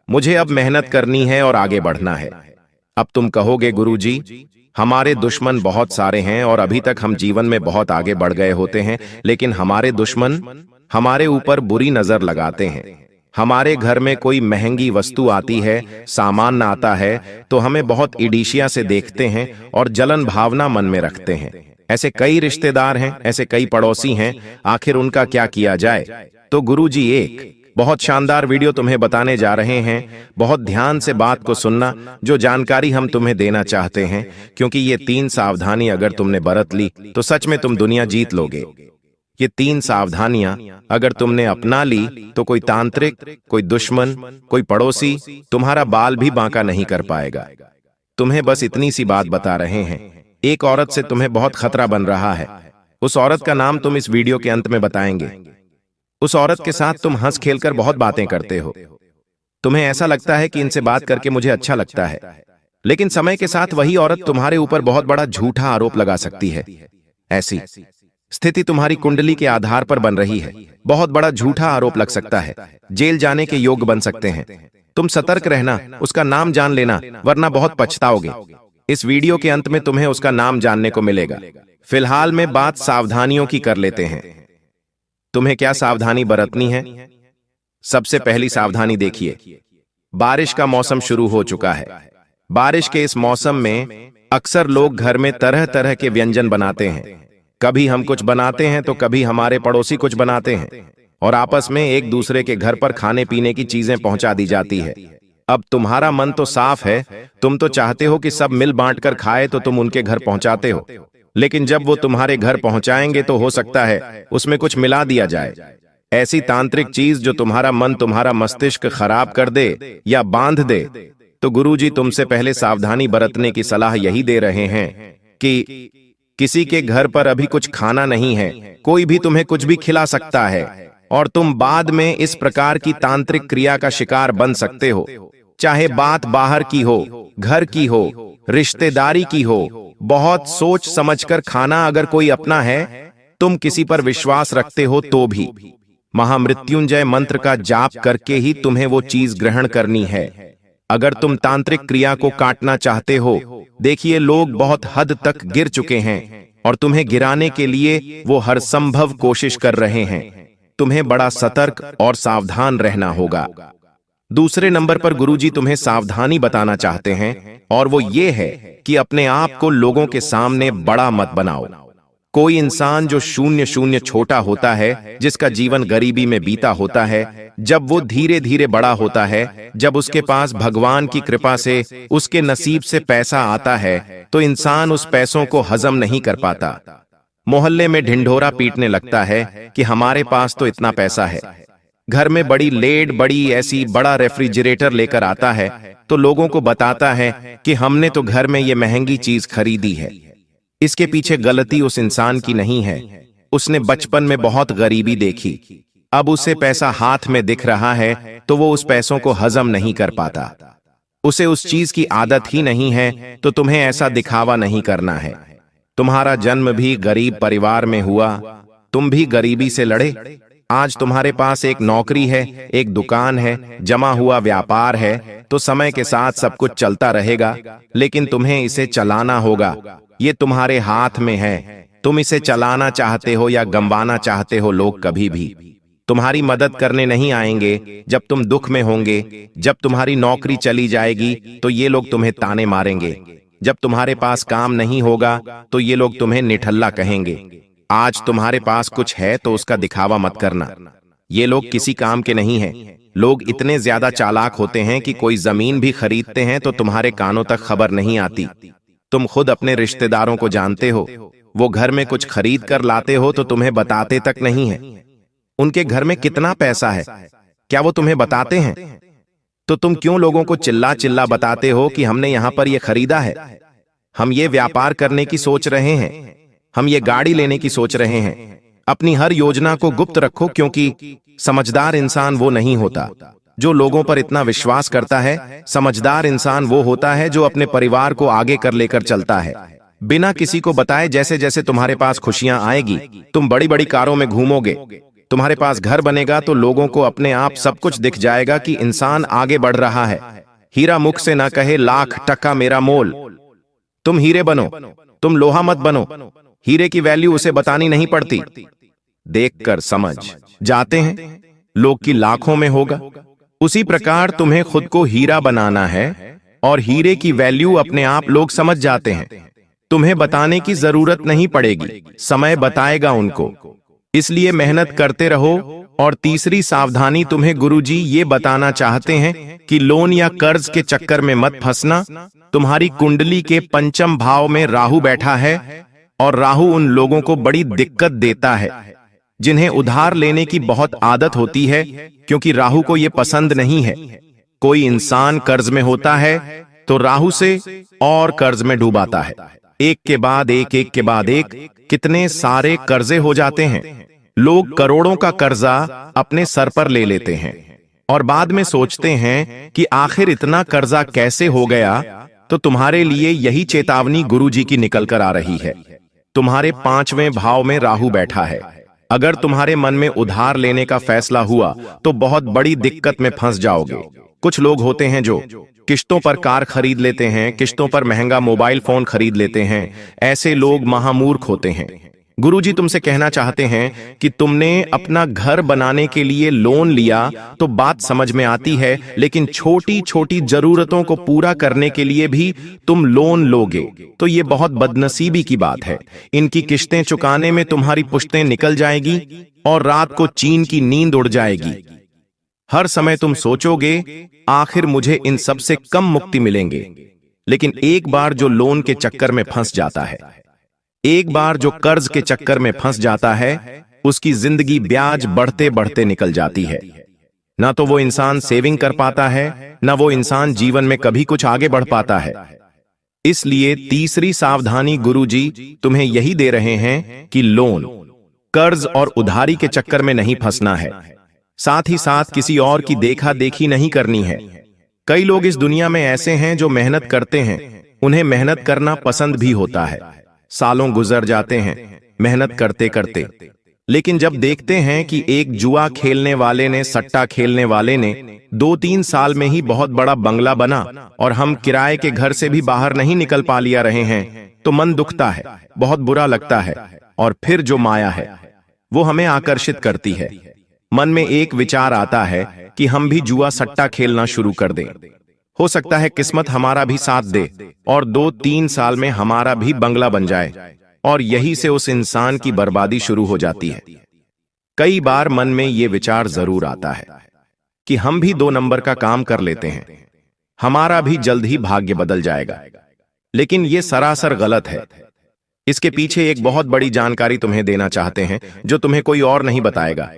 B: मुझे अब मेहनत करनी है और आगे बढ़ना है। अब तुम कहोगे, गुरुजी, हमारे दुश्मन बहुत सारे हैं और अभी तक हम जीवन में बहुत आगे बढ़ गए होते हैं, लेकिन हमारे दुश्मन हमारे ऊपर बुरी नजर लगाते हैं। हमारे घर में कोई महंगी वस्तु आती है, सामान ना आता है, तो हमें बहुत ईर्ष्या से देखते हैं और जलन भावना मन में रखते हैं। ऐसे कई रिश्तेदार हैं, ऐसे कई पड़ोसी हैं, आखिर उनका क्या किया जाए। तो गुरुजी एक बहुत शानदार वीडियो तुम्हें बताने जा रहे हैं। बहुत ध्यान से बात को सुनना, जो जानकारी हम तुम्हें देना चाहते हैं, क्योंकि ये 3 सावधानी अगर तुमने बरत ली तो सच में तुम दुनिया जीत लोगे। ये 3 सावधानियां अगर तुमने अपना ली तो कोई तांत्रिक, कोई दुश्मन, कोई पड़ोसी तुम्हारा बाल भी बांका नहीं कर पाएगा। तुम्हें बस इतनी सी बात बता रहे हैं। एक औरत से तुम्हें बहुत खतरा बन रहा है। उस औरत का नाम तुम इस वीडियो के अंत में बताएंगे। उस औरत के साथ तुम हंस खेलकर बहुत बातें करते हो। तुम्हें ऐसा लगता है कि इनसे बात करके मुझे अच्छा लगता है, लेकिन समय के साथ वही औरत तुम्हारे ऊपर बहुत बड़ा झूठा आरोप लगा सकती है। ऐसी स्थिति तुम्हारी कुंडली के आधार पर बन रही है। बहुत बड़ा झूठा आरोप लग सकता है, जेल जाने के योग्य बन सकते हैं। तुम सतर्क रहना, उसका नाम जान लेना, वरना बहुत पछताओगे। इस वीडियो के अंत में तुम्हें उसका नाम जानने को मिलेगा। फिलहाल में बात सावधानियों की कर लेते हैं। तुम्हें क्या सावधानी बरतनी है? सबसे पहली सावधानी देखिए, बारिश का मौसम शुरू हो चुका है। बारिश के इस मौसम में अक्सर लोग घर में तरह तरह के व्यंजन बनाते हैं। कभी हम कुछ बनाते हैं तो कभी हमारे पड़ोसी कुछ बनाते हैं, और आपस में एक दूसरे के घर पर खाने पीने की चीजें पहुंचा दी जाती है। अब तुम्हारा मन तो साफ है, तुम तो चाहते हो कि सब मिल बांट कर खाए, तो तुम उनके घर पहुंचाते हो। लेकिन जब वो तुम्हारे घर पहुंचाएंगे तो हो सकता है उसमें कुछ मिला दिया जाए। ऐसी तांत्रिक चीज जो तुम्हारा मन, तुम्हारा मस्तिष्क खराब कर दे या बांध दे। तो गुरुजी तुमसे पहले सावधानी बरतने की सलाह यही दे रहे हैं कि किसी के घर पर अभी कुछ खाना नहीं है। कोई भी तुम्हें कुछ भी खिला सकता है और तुम बाद में इस प्रकार की तांत्रिक क्रिया का शिकार बन सकते हो। चाहे बात बाहर की हो, घर की हो, रिश्तेदारी की हो। बहुत सोच समझकर खाना अगर कोई अपना है, तुम किसी पर विश्वास रखते हो तो भी महामृत्युंजय मंत्र का जाप करके ही तुम्हें वो चीज ग्रहण करनी है। अगर तुम तांत्रिक क्रिया को काटना चाहते हो, देखिए लोग बहुत हद तक गिर चुके हैं और तुम्हें गिराने के लिए वो हर संभव कोशिश कर रहे हैं। तुम्हें बड़ा सतर्क और सावधान रहना होगा। दूसरे नंबर पर गुरुजी तुम्हें सावधानी बताना चाहते हैं, और वो ये है कि अपने आप को लोगों के सामने बड़ा मत बनाओ। कोई इंसान जो शून्य शून्य छोटा होता है, जिसका जीवन गरीबी में बीता होता है, जब वो धीरे धीरे बड़ा होता है, जब उसके पास भगवान की कृपा से उसके नसीब से पैसा आता है, तो इंसान उस पैसों को हजम नहीं कर पाता। मोहल्ले में ढिंढोरा पीटने लगता है कि हमारे पास तो इतना पैसा है। घर में बड़ी लेड, बड़ी ऐसी बड़ा रेफ्रिजरेटर लेकर आता है, तो लोगों को बताता है कि हमने तो घर में ये महंगी चीज खरीदी है। इसके पीछे गलती उस इंसान की नहीं है। उसने बचपन में बहुत गरीबी देखी। अब उसे पैसा हाथ में दिख रहा है तो वो उस पैसों को हजम नहीं कर पाता। उसे उस चीज की आदत ही नहीं है, तो तुम्हें ऐसा दिखावा नहीं करना है। तुम्हारा जन्म भी गरीब परिवार में हुआ, तुम भी गरीबी से लड़े। आज तुम्हारे पास एक नौकरी है, एक दुकान है, जमा हुआ व्यापार है, तो समय के साथ सब कुछ चलता रहेगा, लेकिन तुम्हें इसे चलाना होगा। ये तुम्हारे हाथ में है। तुम इसे चलाना चाहते हो या गंवाना चाहते हो। लोग कभी भी तुम्हारी मदद करने नहीं आएंगे जब तुम दुख में होंगे। जब तुम्हारी नौकरी चली जाएगी तो ये लोग तुम्हें ताने मारेंगे। जब तुम्हारे पास काम नहीं होगा तो ये लोग तुम्हें निठल्ला कहेंगे। आज तुम्हारे पास कुछ है तो उसका दिखावा मत करना। ये लोग किसी काम के नहीं हैं। लोग इतने ज्यादा चालाक होते हैं कि कोई जमीन भी खरीदते हैं तो तुम्हारे कानों तक खबर नहीं आती। तुम खुद अपने रिश्तेदारों को जानते हो, वो घर में कुछ खरीद कर लाते हो तो तुम्हें बताते तक नहीं है। उनके घर में कितना पैसा है, क्या वो तुम्हें बताते हैं? तो तुम क्यों लोगों को चिल्ला चिल्ला बताते हो कि हमने यहां पर ये खरीदा है, हम ये व्यापार करने की सोच रहे हैं, हम ये गाड़ी लेने की सोच रहे हैं। अपनी हर योजना को गुप्त रखो, क्योंकि समझदार इंसान वो नहीं होता जो लोगों पर इतना विश्वास करता है। समझदार इंसान वो होता है जो अपने परिवार को आगे कर लेकर चलता है, बिना किसी को बताए। जैसे जैसे तुम्हारे पास खुशियां आएगी, तुम बड़ी बड़ी कारों में घूमोगे, तुम्हारे पास घर बनेगा, तो लोगों को अपने आप सब कुछ दिख जाएगा कि इंसान आगे बढ़ रहा है। हीरा मुख से ना कहे लाख टका मेरा मोल। तुम हीरे बनो, तुम लोहा मत बनो। हीरे की वैल्यू उसे बतानी नहीं पड़ती, देखकर समझ जाते हैं लोग की लाखों में होगा। उसी प्रकार तुम्हें खुद को हीरा बनाना है, और हीरे की वैल्यू अपने आप लोग समझ जाते हैं। तुम्हें बताने की जरूरत नहीं पड़ेगी, समय बताएगा उनको। इसलिए मेहनत करते रहो। और तीसरी सावधानी तुम्हें गुरुजी ये बताना चाहते हैं कि लोन या कर्ज के चक्कर में मत फंसना। तुम्हारी कुंडली के पंचम भाव में राहु बैठा है, और राहु उन लोगों को बड़ी दिक्कत देता है जिन्हें उधार लेने की बहुत आदत होती है, क्योंकि राहु को यह पसंद नहीं है। कोई इंसान कर्ज में होता है तो राहु से और कर्ज में डूबाता है। एक के बाद एक, एक के बाद एक, कितने सारे कर्जे हो जाते हैं। लोग करोड़ों का कर्जा अपने सर पर ले लेते हैं और बाद में सोचते हैं कि आखिर इतना कर्जा कैसे हो गया। तो तुम्हारे लिए यही चेतावनी गुरुजी की निकल कर आ रही है। तुम्हारे 5वें भाव में राहु बैठा है। अगर तुम्हारे मन में उधार लेने का फैसला हुआ तो बहुत बड़ी दिक्कत में फंस जाओगे। कुछ लोग होते हैं जो किश्तों पर कार खरीद लेते हैं, किश्तों पर महंगा मोबाइल फोन खरीद लेते हैं। ऐसे लोग महामूर्ख होते हैं। गुरुजी तुमसे कहना चाहते हैं कि तुमने अपना घर बनाने के लिए लोन लिया तो बात समझ में आती है, लेकिन छोटी छोटी जरूरतों को पूरा करने के लिए भी तुम लोन लोगे तो ये बहुत बदनसीबी की बात है। इनकी किश्तें चुकाने में तुम्हारी पुश्तें निकल जाएगी और रात को चैन की नींद उड़ जाएगी। हर समय तुम सोचोगे आखिर मुझे इन सब से कम मुक्ति मिलेंगे, लेकिन एक बार जो लोन के चक्कर में फंस जाता है, एक बार जो कर्ज के चक्कर में फंस जाता है, उसकी जिंदगी ब्याज बढ़ते बढ़ते निकल जाती है। ना तो वो इंसान सेविंग कर पाता है, ना वो इंसान जीवन में कभी कुछ आगे बढ़ पाता है। इसलिए तीसरी सावधानी गुरुजी तुम्हें यही दे रहे हैं कि लोन, कर्ज और उधारी के चक्कर में नहीं फंसना है। साथ ही साथ किसी और की देखा देखी नहीं करनी है। कई लोग इस दुनिया में ऐसे हैं जो मेहनत करते हैं, उन्हें मेहनत करना पसंद भी होता है। सालों गुजर जाते हैं मेहनत करते करते, लेकिन जब देखते हैं कि एक जुआ खेलने वाले ने, सट्टा खेलने वाले ने 2-3 साल में ही बहुत बड़ा बंगला बना और हम किराए के घर से भी बाहर नहीं निकल पा लिया रहे हैं, तो मन दुखता है, बहुत बुरा लगता है। और फिर जो माया है वो हमें आकर्षित करती है। मन में एक विचार आता है कि हम भी जुआ सट्टा खेलना शुरू कर दें। हो सकता है किस्मत हमारा भी साथ दे और 2-3 साल में हमारा भी बंगला बन जाए, और यही से उस इंसान की बर्बादी शुरू हो जाती है। कई बार मन में ये विचार जरूर आता है कि हम भी 2 नंबर का काम कर लेते हैं, हमारा भी जल्द ही भाग्य बदल जाएगा। लेकिन ये सरासर गलत है। इसके पीछे एक बहुत बड़ी जानकारी तुम्हें देना चाहते हैं जो तुम्हें कोई और नहीं बताएगा।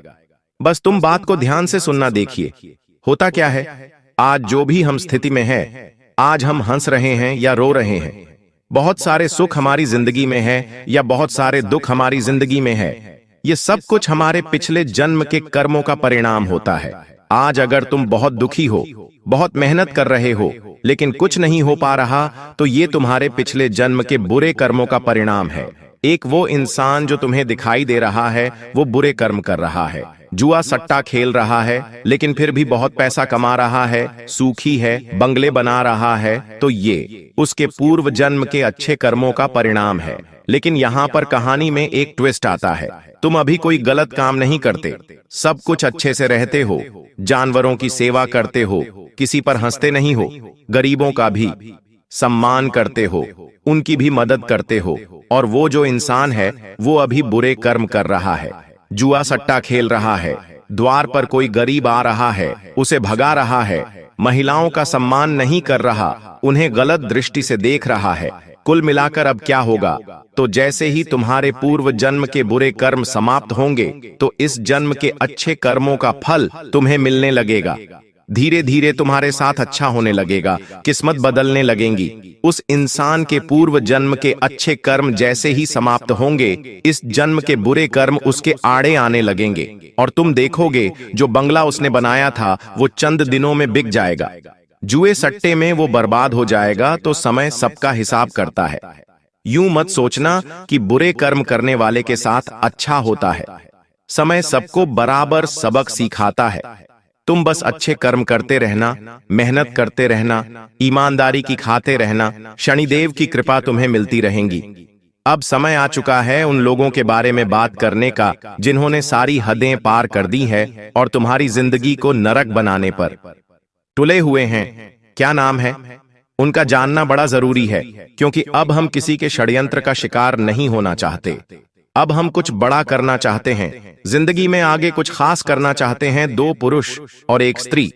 B: बस तुम बात को ध्यान से सुनना। देखिए, होता क्या है, आज जो भी हम स्थिति में है, आज हम हंस रहे हैं या रो रहे हैं, बहुत सारे सुख हमारी जिंदगी में है या बहुत सारे दुख हमारी जिंदगी में है, ये सब कुछ हमारे पिछले जन्म के कर्मों का परिणाम होता है। आज अगर तुम बहुत दुखी हो, बहुत मेहनत कर रहे हो, लेकिन कुछ नहीं हो पा रहा, तो ये तुम्हारे पिछले जन्म के बुरे कर्मों का परिणाम है। एक वो इंसान जो तुम्हें दिखाई दे रहा है वो बुरे कर्म कर रहा है, जुआ सट्टा खेल रहा है, लेकिन फिर भी बहुत पैसा कमा रहा है, सुखी है, बंगले बना रहा है, तो ये उसके पूर्व जन्म के अच्छे कर्मों का परिणाम है। लेकिन यहाँ पर कहानी में एक ट्विस्ट आता है। तुम अभी कोई गलत काम नहीं करते, सब कुछ अच्छे से रहते हो, जानवरों की सेवा करते हो, किसी पर हंसते नहीं हो, गरीबों का भी सम्मान करते हो, उनकी भी मदद करते हो, और वो जो इंसान है वो अभी बुरे कर्म कर रहा है, जुआ सट्टा खेल रहा है, द्वार पर कोई गरीब आ रहा है, उसे भगा रहा है, महिलाओं का सम्मान नहीं कर रहा, उन्हें गलत दृष्टि से देख रहा है। कुल मिलाकर अब क्या होगा, तो जैसे ही तुम्हारे पूर्व जन्म के बुरे कर्म समाप्त होंगे तो इस जन्म के अच्छे कर्मों का फल तुम्हें मिलने लगेगा। धीरे धीरे तुम्हारे साथ अच्छा होने लगेगा, किस्मत बदलने लगेंगी। उस इंसान के पूर्व जन्म के अच्छे कर्म जैसे ही समाप्त होंगे, इस जन्म के बुरे कर्म उसके आड़े आने लगेंगे, और तुम देखोगे जो बंगला उसने बनाया था वो चंद दिनों में बिक जाएगा। जुए सट्टे में वो बर्बाद हो जाएगा। तो समय सबका हिसाब करता है। यूं मत सोचना कि बुरे कर्म करने वाले के साथ अच्छा होता है। समय सबको बराबर सबक सिखाता है। तुम बस अच्छे कर्म करते रहना, मेहनत करते रहना, ईमानदारी की खाते रहना, शनिदेव की कृपा तुम्हें मिलती रहेंगी। अब समय आ चुका है उन लोगों के बारे में बात करने का जिन्होंने सारी हदें पार कर दी है और तुम्हारी जिंदगी को नरक बनाने पर तुले हुए हैं। क्या नाम है उनका जानना बड़ा जरूरी है, क्योंकि अब हम किसी के षड्यंत्र का शिकार नहीं होना चाहते। अब हम कुछ बड़ा करना चाहते हैं, जिंदगी में आगे कुछ खास करना चाहते हैं। 2 पुरुष और 1 स्त्री।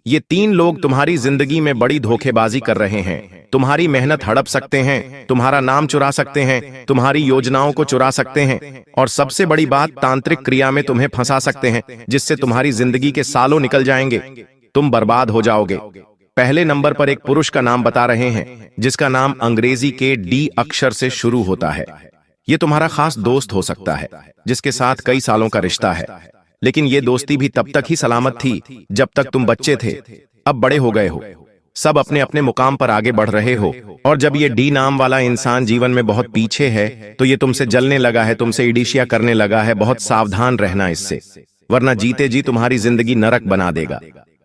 B: ये तीन लोग तुम्हारी जिंदगी में बड़ी धोखेबाजी कर रहे हैं। तुम्हारी मेहनत हड़प सकते हैं, तुम्हारा नाम चुरा सकते हैं, तुम्हारी योजनाओं को चुरा सकते हैं, और सबसे बड़ी बात, तांत्रिक क्रिया में तुम्हें फंसा सकते हैं, जिससे तुम्हारी जिंदगी के सालों निकल जाएंगे। तुम बर्बाद हो जाओगे। पहले नंबर पर एक पुरुष का नाम बता रहे हैं, जिसका नाम अंग्रेजी के डी अक्षर से शुरू होता है। ये तुम्हारा खास दोस्त हो सकता है, जिसके साथ कई सालों का रिश्ता है। लेकिन ये दोस्ती भी तब तक ही सलामत थी जब तक तुम बच्चे थे। अब बड़े हो गए हो, सब अपने अपने मुकाम पर आगे बढ़ रहे हो, और जब ये डी नाम वाला इंसान जीवन में बहुत पीछे है, तो ये तुमसे जलने लगा है, तुमसे ईर्ष्या करने लगा है। बहुत सावधान रहना इससे, वरना जीते जी तुम्हारी जिंदगी नरक बना देगा।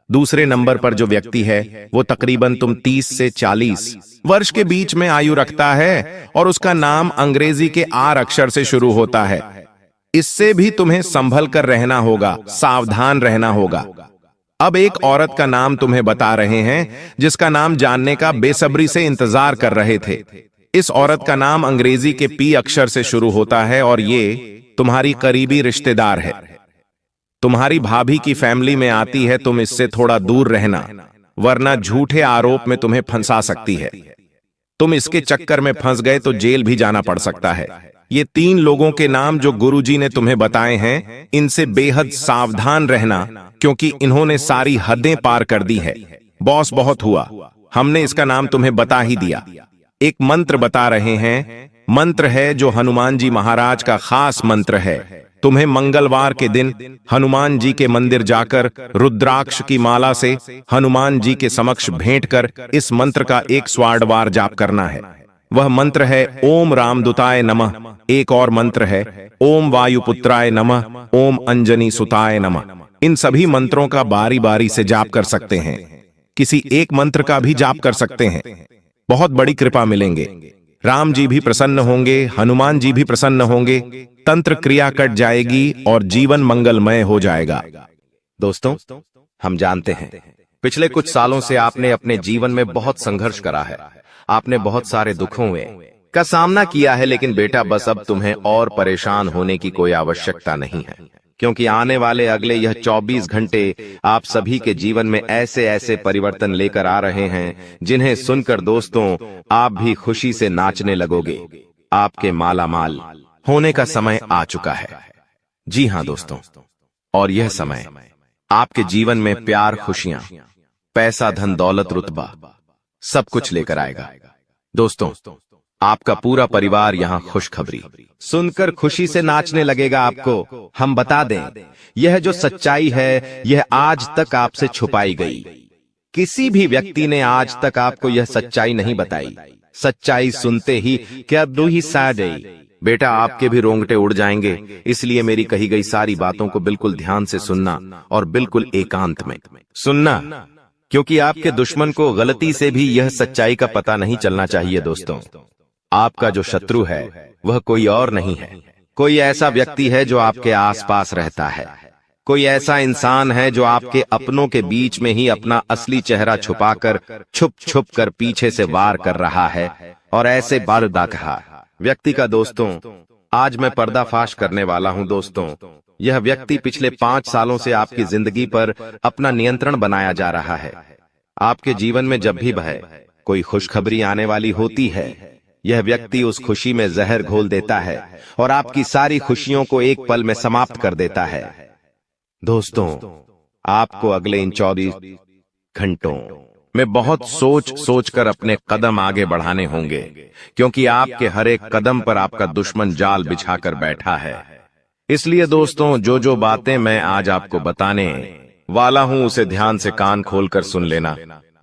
B: दूसरे नंबर पर जो व्यक्ति है, वो तकरीबन तुम 30 से 40 वर्ष के बीच में आयु रखता है, और उसका नाम अंग्रेजी के आर अक्षर से शुरू होता है। इससे भी तुम्हें संभल कर रहना होगा, सावधान रहना होगा। अब एक औरत का नाम तुम्हें बता रहे हैं, जिसका नाम जानने का बेसब्री से इंतजार कर रहे थे। इस औरत का नाम अंग्रेजी के पी अक्षर से शुरू होता है, और ये तुम्हारी करीबी रिश्तेदार है। तुम्हारी भाभी की फैमिली में आती है। तुम इससे थोड़ा दूर रहना, वरना झूठे आरोप में तुम्हें फंसा सकती है। तुम इसके चक्कर में फंस गए तो जेल भी जाना पड़ सकता है। ये तीन लोगों के नाम जो गुरुजी ने तुम्हें बताए हैं, इनसे बेहद सावधान रहना, क्योंकि इन्होंने सारी हदें पार कर दी है। बॉस बहुत हुआ, हमने इसका नाम तुम्हें बता ही दिया। एक मंत्र बता रहे हैं, मंत्र है जो हनुमान जी महाराज का खास मंत्र है। तुम्हें मंगलवार के दिन हनुमान जी के मंदिर जाकर रुद्राक्ष की माला से हनुमान जी के समक्ष भेंट कर इस मंत्र का 100 बार जाप करना है। वह मंत्र है ओम रामदूताय नमः। एक और मंत्र है ओम वायुपुत्राय नमः, ओम अंजनी सुताय नमः। इन सभी मंत्रों का बारी बारी से जाप कर सकते हैं। किसी एक मंत्र का भी जाप कर सकते हैं, बहुत बड़ी कृपा मिलेंगे। राम जी भी प्रसन्न होंगे, हनुमान जी भी प्रसन्न होंगे, तंत्र क्रिया कट जाएगी और जीवन मंगलमय हो जाएगा।
A: दोस्तों, हम जानते हैं पिछले कुछ सालों से आपने अपने जीवन में बहुत संघर्ष करा है। आपने बहुत सारे दुखों का सामना किया है, लेकिन बेटा बस अब तुम्हें और परेशान होने की कोई आवश्यकता नहीं है, क्योंकि आने वाले अगले यह 24 घंटे आप सभी के जीवन में ऐसे ऐसे परिवर्तन लेकर आ रहे हैं, जिन्हें सुनकर दोस्तों आप भी खुशी से नाचने लगोगे। आपके मालामाल होने का समय आ चुका है। जी हाँ दोस्तों, और यह समय आपके जीवन में प्यार, खुशियां, पैसा, धन दौलत, रुतबा सब कुछ लेकर आएगा। दोस्तों, आपका पूरा परिवार यहाँ खुशखबरी सुनकर खुशी से नाचने लगेगा। आपको हम बता दें, यह जो सच्चाई है, यह आज तक आपसे छुपाई गई। किसी भी व्यक्ति ने आज तक आपको यह सच्चाई नहीं बताई। सच्चाई सुनते ही क्या दो ही सा गई। बेटा, आपके भी रोंगटे उड़ जाएंगे, इसलिए मेरी कही गई सारी बातों को बिल्कुल ध्यान से सुनना, और बिल्कुल एकांत में सुनना, क्योंकि आपके दुश्मन को गलती से भी यह सच्चाई का पता नहीं चलना चाहिए। दोस्तों, आपका जो शत्रु है वह कोई और नहीं है, कोई ऐसा व्यक्ति है जो आपके आसपास रहता है। कोई ऐसा इंसान है जो आपके अपनों के बीच में ही अपना असली चेहरा छुपाकर छुप छुप कर पीछे से वार कर रहा है, और ऐसे बारदा कहा व्यक्ति का दोस्तों आज मैं पर्दाफाश करने वाला हूं। दोस्तों, यह व्यक्ति पिछले 5 सालों से आपकी जिंदगी पर अपना नियंत्रण बनाया जा रहा है। आपके जीवन में जब भी वह कोई खुशखबरी आने वाली होती है, यह व्यक्ति उस खुशी में जहर घोल देता है और आपकी सारी खुशियों को एक पल में समाप्त कर देता है। दोस्तों, आपको अगले इन 24 घंटों में बहुत सोच कर अपने कदम आगे बढ़ाने होंगे, क्योंकि आपके हर एक कदम पर आपका दुश्मन जाल बिछाकर बैठा है। इसलिए दोस्तों, जो बातें मैं आज आपको बताने वाला हूं, उसे ध्यान से कान खोलकर सुन लेना।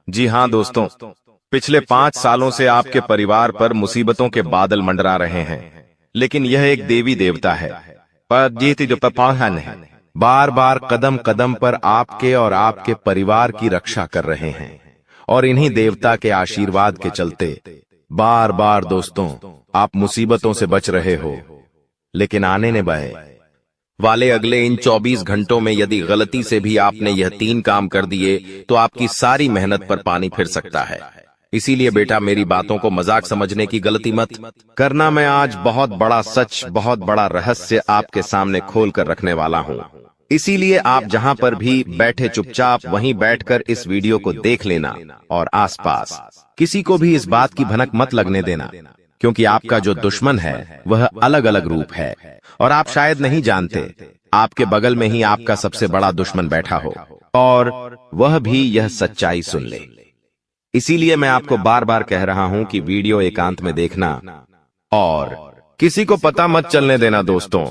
A: जी हाँ दोस्तों, पिछले 5 सालों से आपके परिवार पर मुसीबतों के बादल मंडरा रहे हैं, लेकिन यह एक देवी देवता है, पर जीती जो पपाहन है, बार बार कदम कदम पर आपके और आपके परिवार की रक्षा कर रहे हैं, और इन्हीं देवता के आशीर्वाद के चलते बार बार दोस्तों आप मुसीबतों से बच रहे हो। लेकिन आने ने वाले अगले इन 24 घंटों में यदि गलती से भी आपने यह 3 काम कर दिए, तो आपकी सारी मेहनत पर पानी फिर सकता है। इसीलिए बेटा, मेरी बातों को मजाक समझने की गलती मत करना। मैं आज बहुत बड़ा सच, बहुत बड़ा रहस्य आपके सामने खोल कर रखने वाला हूँ।
B: इसीलिए आप जहां पर भी बैठे चुपचाप वहीं बैठकर इस वीडियो को देख लेना और आसपास किसी को भी इस बात की भनक मत लगने देना, क्योंकि आपका जो दुश्मन है वह अलग अलग रूप है और आप शायद नहीं जानते आपके बगल में ही आपका सबसे बड़ा दुश्मन बैठा हो और वह भी यह सच्चाई सुन ले। इसीलिए मैं आपको बार बार कह रहा हूं कि वीडियो एकांत में देखना और किसी को पता मत चलने देना। दोस्तों,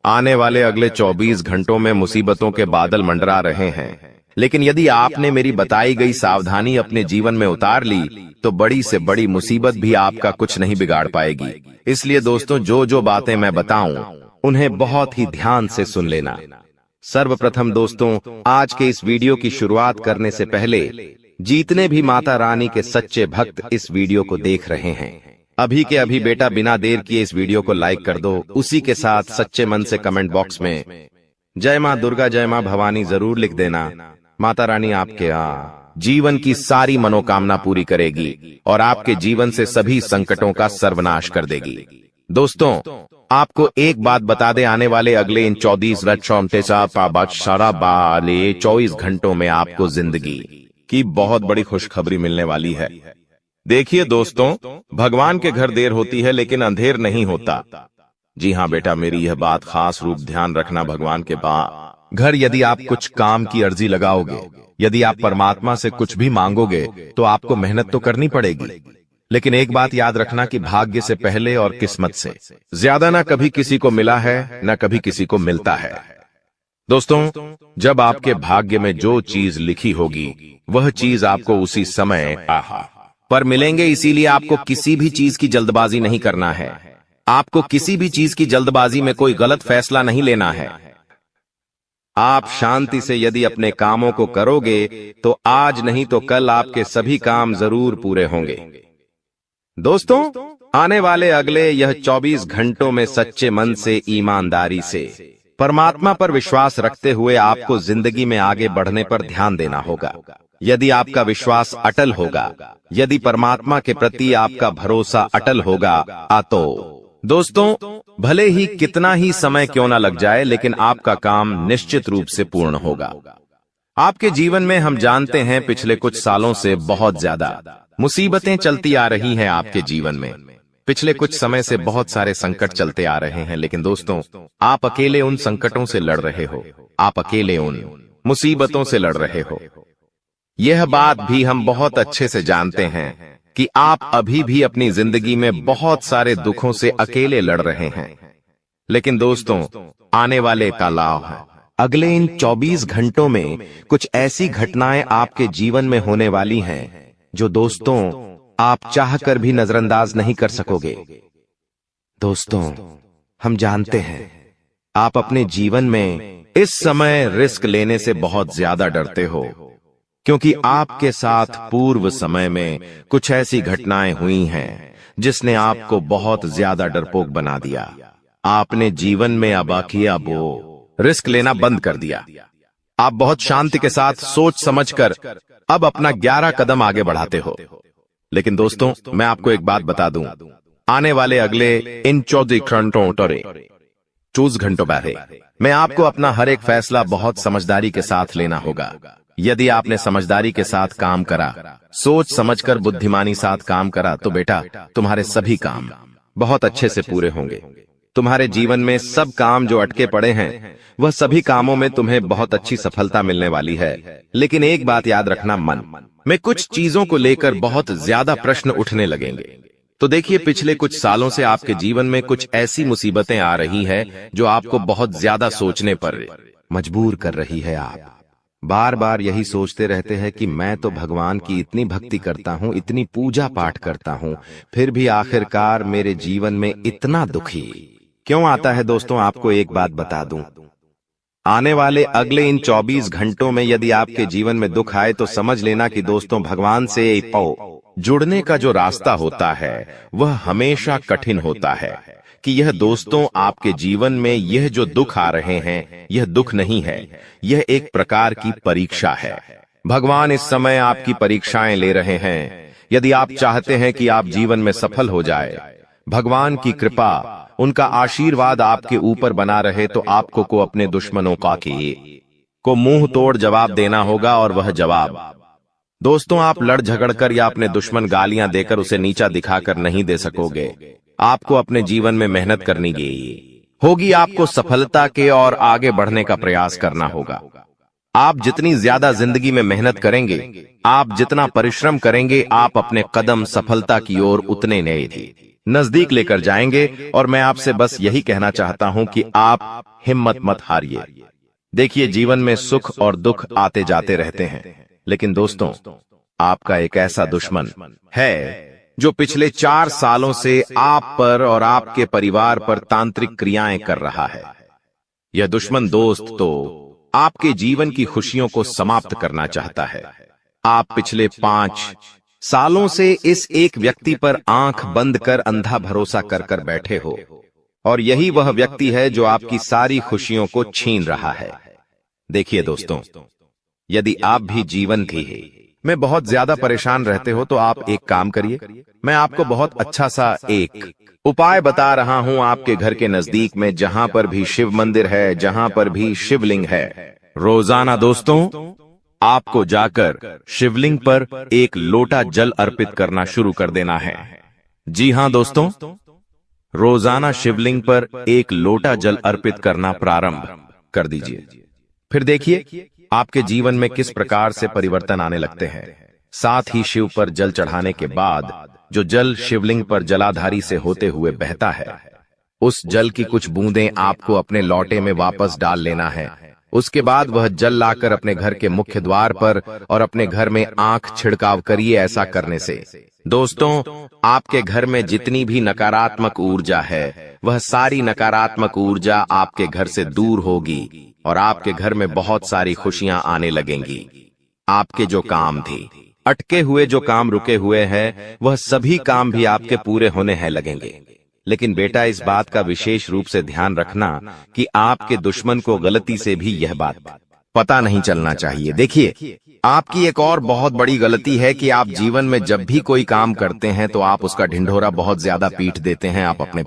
B: आने वाले अगले 24 घंटों में मुसीबतों के बादल मंडरा रहे हैं, लेकिन यदि आपने मेरी बताई गई सावधानी अपने जीवन में उतार ली तो बड़ी से बड़ी मुसीबत भी आपका कुछ नहीं बिगाड़ पाएगी। इसलिए दोस्तों, जो जो बातें मैं बताऊं उन्हें बहुत ही ध्यान से सुन लेना। सर्वप्रथम दोस्तों, आज के इस वीडियो की शुरुआत करने से पहले जितने भी माता रानी के सच्चे भक्त इस वीडियो को देख रहे हैं, अभी के अभी बेटा बिना देर किए इस वीडियो को लाइक कर दो। उसी के साथ सच्चे मन से कमेंट बॉक्स में जय मां दुर्गा, जय मां भवानी जरूर लिख देना। माता रानी आपके जीवन की सारी मनोकामना पूरी करेगी और आपके जीवन से सभी संकटों का सर्वनाश कर देगी। दोस्तों, आपको एक बात बता दे, आने वाले अगले इन 24 घंटों में आपको जिंदगी की बहुत बड़ी खुशखबरी मिलने वाली है। देखिए दोस्तों, भगवान के घर देर होती है लेकिन अंधेर नहीं होता। जी हाँ बेटा, मेरी यह बात खास रूप ध्यान रखना। भगवान के घर यदि आप कुछ काम की अर्जी लगाओगे, यदि आप परमात्मा से कुछ भी मांगोगे तो आपको मेहनत तो करनी पड़ेगी, लेकिन एक बात याद रखना कि भाग्य से पहले और किस्मत से ज्यादा ना कभी किसी को मिला है ना कभी किसी को मिलता है। दोस्तों, जब आपके भाग्य में जो चीज लिखी होगी वह चीज आपको उसी समय पर मिलेंगे। इसीलिए आपको किसी भी चीज की जल्दबाजी नहीं करना है। आपको किसी भी चीज की जल्दबाजी में कोई गलत फैसला नहीं लेना है। आप शांति से यदि अपने कामों को करोगे तो आज नहीं तो कल आपके सभी काम जरूर पूरे होंगे। दोस्तों, आने वाले अगले यह 24 घंटों में सच्चे मन से, ईमानदारी से, परमात्मा पर विश्वास रखते हुए आपको जिंदगी में आगे बढ़ने पर ध्यान देना होगा। यदि आपका विश्वास अटल होगा, यदि परमात्मा के प्रति आपका भरोसा अटल होगा, तो दोस्तों, भले ही कितना ही समय क्यों ना लग जाए, लेकिन आपका काम निश्चित रूप से पूर्ण होगा। आपके जीवन में हम जानते हैं पिछले कुछ सालों से बहुत ज्यादा मुसीबतें चलती आ रही हैं। आपके जीवन में पिछले कुछ समय से बहुत सारे संकट चलते आ रहे हैं, लेकिन दोस्तों, आप अकेले उन संकटों से लड़ रहे हो। आप अकेले उन मुसीबतों से लड़ रहे हो। यह बात भी हम बहुत अच्छे से जानते हैं कि आप अभी भी अपनी जिंदगी में बहुत सारे दुखों से अकेले लड़ रहे हैं, लेकिन दोस्तों, आने वाले का लाभ है। अगले इन 24 घंटों में कुछ ऐसी घटनाएं आपके जीवन में होने वाली हैं जो दोस्तों आप चाहकर भी नजरअंदाज नहीं कर सकोगे। दोस्तों, हम जानते हैं आप अपने जीवन में इस समय रिस्क लेने से बहुत ज्यादा डरते हो, क्योंकि आपके साथ पूर्व समय में कुछ ऐसी घटनाएं हुई हैं जिसने आपको बहुत ज्यादा डरपोक बना दिया। आपने जीवन में अब रिस्क लेना बंद कर दिया। आप बहुत शांति के साथ सोच समझकर अब अपना 11 कदम आगे बढ़ाते हो। लेकिन दोस्तों, मैं आपको एक बात बता दूं, आने वाले अगले इन 24 घंटों में आपको अपना हर एक फैसला बहुत समझदारी के साथ लेना होगा। यदि आपने समझदारी के साथ काम करा, सोच समझकर बुद्धिमानी साथ काम करा, तो बेटा तुम्हारे सभी काम बहुत अच्छे से पूरे होंगे। तुम्हारे जीवन में सब काम जो अटके पड़े हैं वह सभी कामों में तुम्हें बहुत अच्छी सफलता मिलने वाली है। लेकिन एक बात याद रखना, मन में कुछ चीजों को लेकर बहुत ज्यादा प्रश्न उठने लगेंगे। तो देखिए, पिछले कुछ सालों से आपके जीवन में कुछ ऐसी मुसीबतें आ रही है जो आपको बहुत ज्यादा सोचने पर मजबूर कर रही है। आप बार बार यही सोचते रहते हैं कि मैं तो भगवान की इतनी भक्ति करता हूँ, इतनी पूजा पाठ करता हूँ, फिर भी आखिरकार मेरे जीवन में इतना दुखी क्यों आता है। दोस्तों, आपको एक बात बता दूं, आने वाले अगले इन 24 घंटों में यदि आपके जीवन में दुख आए तो समझ लेना कि दोस्तों, भगवान से जुड़ने का जो रास्ता होता है वह हमेशा कठिन होता है। कि यह दोस्तों, आपके जीवन में यह जो दुख आ रहे हैं यह दुख नहीं है, यह एक प्रकार की परीक्षा है। भगवान इस समय आपकी परीक्षाएं ले रहे हैं। यदि आप चाहते हैं कि आप जीवन में सफल हो जाए, भगवान की कृपा, उनका आशीर्वाद आपके ऊपर बना रहे तो आपको को अपने दुश्मनों को मुंह तोड़ जवाब देना होगा। और वह जवाब दोस्तों, आप लड़ झगड़कर या अपने दुश्मन गालियां देकर उसे नीचा दिखाकर नहीं दे सकोगे। आपको अपने जीवन में मेहनत करनी होगी, आपको सफलता के और आगे बढ़ने का प्रयास करना होगा। आप जितनी ज्यादा जिंदगी में मेहनत करेंगे, आप जितना परिश्रम करेंगे, आप अपने कदम सफलता की ओर उतने नजदीक लेकर जाएंगे। और मैं आपसे बस यही कहना चाहता हूं कि आप हिम्मत मत हारिए। देखिए, जीवन में सुख और दुख आते जाते रहते हैं, लेकिन दोस्तों, आपका एक ऐसा दुश्मन है जो पिछले 4 सालों से आप पर और आपके परिवार पर तांत्रिक क्रियाएं कर रहा है। यह दुश्मन दोस्त तो आपके जीवन की खुशियों को समाप्त करना चाहता है। आप पिछले 5 सालों से इस एक व्यक्ति पर आंख बंद कर अंधा भरोसा कर बैठे हो, और यही वह व्यक्ति है जो आपकी सारी खुशियों को छीन रहा है। देखिए दोस्तों, यदि आप भी जीवन में बहुत ज्यादा परेशान रहते हो तो आप एक काम करिए। मैं आपको बहुत अच्छा सा एक उपाय बता रहा हूं। आपके घर के नजदीक में जहां पर भी शिव मंदिर है, जहां पर भी शिवलिंग है, रोजाना दोस्तों आपको जाकर शिवलिंग पर एक लोटा जल अर्पित करना शुरू कर देना है। जी हां दोस्तों, रोजाना शिवलिंग पर एक लोटा जल अर्पित करना प्रारंभ कर दीजिए। फिर देखिए आपके जीवन में किस प्रकार से परिवर्तन आने लगते हैं। साथ ही शिव पर जल चढ़ाने के बाद जो जल शिवलिंग पर जलाधारी से होते हुए बहता है, उस जल की कुछ बूंदें आपको अपने लोटे में वापस डाल लेना है। उसके बाद वह जल लाकर अपने घर के मुख्य द्वार पर और अपने घर में आंख छिड़काव करिए। ऐसा करने से दोस्तों, आपके घर में जितनी भी नकारात्मक ऊर्जा है, वह सारी नकारात्मक ऊर्जा आपके घर से दूर होगी और आपके घर में बहुत सारी खुशियां आने लगेंगी। आपके जो काम थे, अटके हुए जो काम रुके हुए हैं, वह सभी काम भी आपके पूरे होने हैं लगेंगे। लेकिन बेटा, इस बात का विशेष रूप से ध्यान रखना कि आपके दुश्मन को गलती से भी यह बात पता नहीं चलना चाहिए। देखिए, आपकी एक और बहुत बड़ी गलती है कि आप जीवन में जब भी कोई काम करते हैं तो आप उसका ढिंढोरा बहुत ज्यादा पीट देते हैं। आप अपने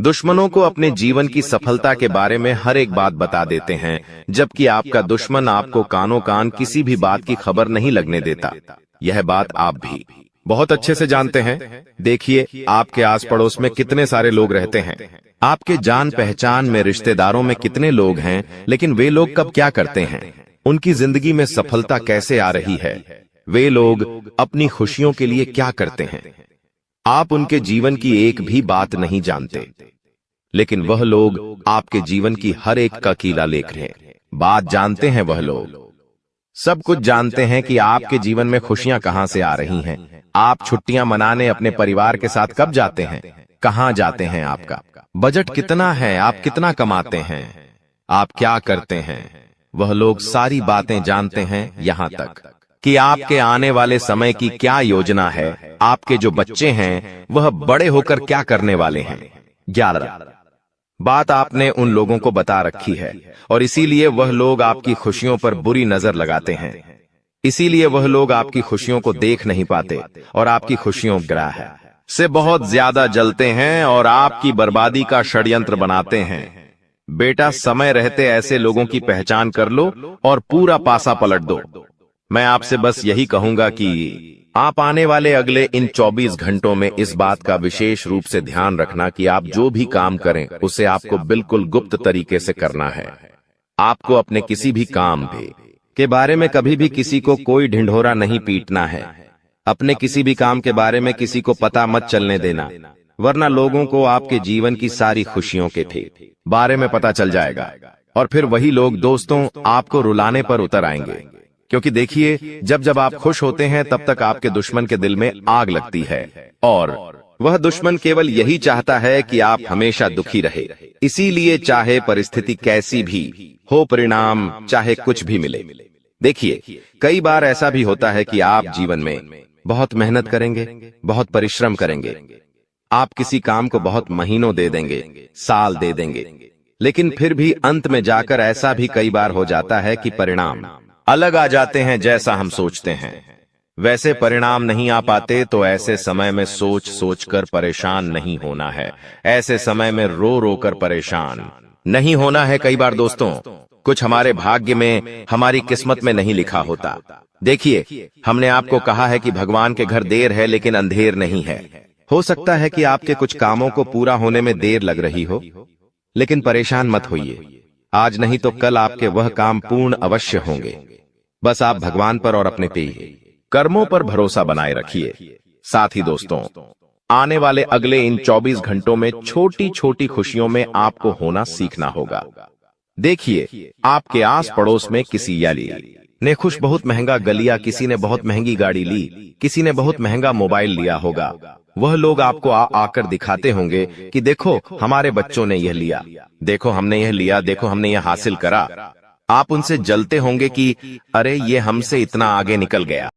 B: दुश्मनों को अपने जीवन की सफलता के बारे में हर एक बात बता देते हैं, जबकि आपका दुश्मन आपको कानों कान किसी भी बात की खबर नहीं लगने देता। यह बात आप भी बहुत अच्छे से जानते हैं। देखिए, आपके आस पड़ोस में कितने सारे लोग रहते हैं, आपके जान पहचान में रिश्तेदारों में कितने लोग हैं, लेकिन वे लोग कब क्या करते हैं, उनकी जिंदगी में सफलता कैसे आ रही है, वे लोग अपनी खुशियों के लिए क्या करते हैं, आप उनके जीवन की एक भी बात नहीं जानते। लेकिन वह लोग आपके जीवन की हर एक का कीला लेख रहे बात जानते हैं। वह लोग सब कुछ जानते हैं कि आपके जीवन में खुशियां कहां से आ रही हैं। आप छुट्टियां मनाने अपने परिवार के साथ कब जाते हैं, कहां जाते हैं, आपका बजट कितना है, आप कितना कमाते हैं, आप क्या करते हैं, वह लोग सारी बातें जानते हैं। यहां तक कि आपके आने वाले समय की क्या योजना है, आपके जो बच्चे हैं वह बड़े होकर क्या करने वाले हैं। 11 बात आपने उन लोगों को बता रखी है, और इसीलिए वह लोग आपकी खुशियों पर बुरी नजर लगाते हैं। इसीलिए वह लोग आपकी खुशियों को देख नहीं पाते और आपकी खुशियों ग्रह से बहुत ज्यादा जलते हैं और आपकी बर्बादी का षड्यंत्र बनाते हैं। बेटा, समय रहते ऐसे लोगों की पहचान कर लो और पूरा पासा पलट दो। मैं आपसे बस यही कहूंगा कि आप आने वाले अगले इन 24 घंटों में इस बात का विशेष रूप से ध्यान रखना कि आप जो भी काम करें उसे आपको बिल्कुल गुप्त तरीके से करना है। आपको अपने किसी भी काम के बारे में कभी भी किसी को कोई ढिंढोरा नहीं पीटना है। अपने किसी भी काम के बारे में किसी को पता मत चलने देना, वरना लोगों को आपके जीवन की सारी खुशियों के बारे में पता चल जाएगा और फिर वही लोग दोस्तों आपको रुलाने पर उतर आएंगे। क्योंकि देखिए, जब जब आप खुश होते हैं तब तक आपके दुश्मन के दिल में आग लगती है और वह दुश्मन केवल यही चाहता है कि आप हमेशा दुखी रहे। इसीलिए चाहे परिस्थिति कैसी भी हो, परिणाम चाहे कुछ भी मिले। देखिए, कई बार ऐसा भी होता है कि आप जीवन में बहुत मेहनत करेंगे, बहुत परिश्रम करेंगे, आप किसी काम को बहुत महीनों दे देंगे, साल दे देंगे, लेकिन फिर भी अंत में जाकर ऐसा भी कई बार हो जाता है कि परिणाम अलग आ जाते हैं जैसा हम सोचते हैं।
A: वैसे परिणाम नहीं आ पाते तो ऐसे समय में सोच सोच कर परेशान नहीं होना है। ऐसे समय में रो रो कर परेशान नहीं होना है। कई बार दोस्तों, कुछ हमारे भाग्य में, हमारी किस्मत में नहीं लिखा होता। देखिए, हमने आपको कहा है कि भगवान के घर देर है लेकिन अंधेर नहीं है। हो सकता है कि आपके कुछ कामों को पूरा होने में देर लग रही हो, लेकिन परेशान मत होइए। आज नहीं तो कल आपके वह काम पूर्ण अवश्य होंगे। बस आप भगवान पर और अपने पे कर्मों पर भरोसा बनाए रखिए। साथ ही दोस्तों, आने वाले अगले इन 24 घंटों में छोटी छोटी खुशियों में आपको होना सीखना होगा। देखिए, आपके आस पड़ोस में किसी याली ने खुश बहुत महंगा गलिया, किसी ने बहुत महंगी गाड़ी ली, किसी ने बहुत महंगा मोबाइल लिया होगा। वह लोग आपको आकर दिखाते होंगे कि देखो हमारे बच्चों ने यह लिया, देखो हमने यह लिया, देखो हमने यह हासिल करा। आप उनसे जलते होंगे कि अरे ये हमसे इतना आगे निकल गया।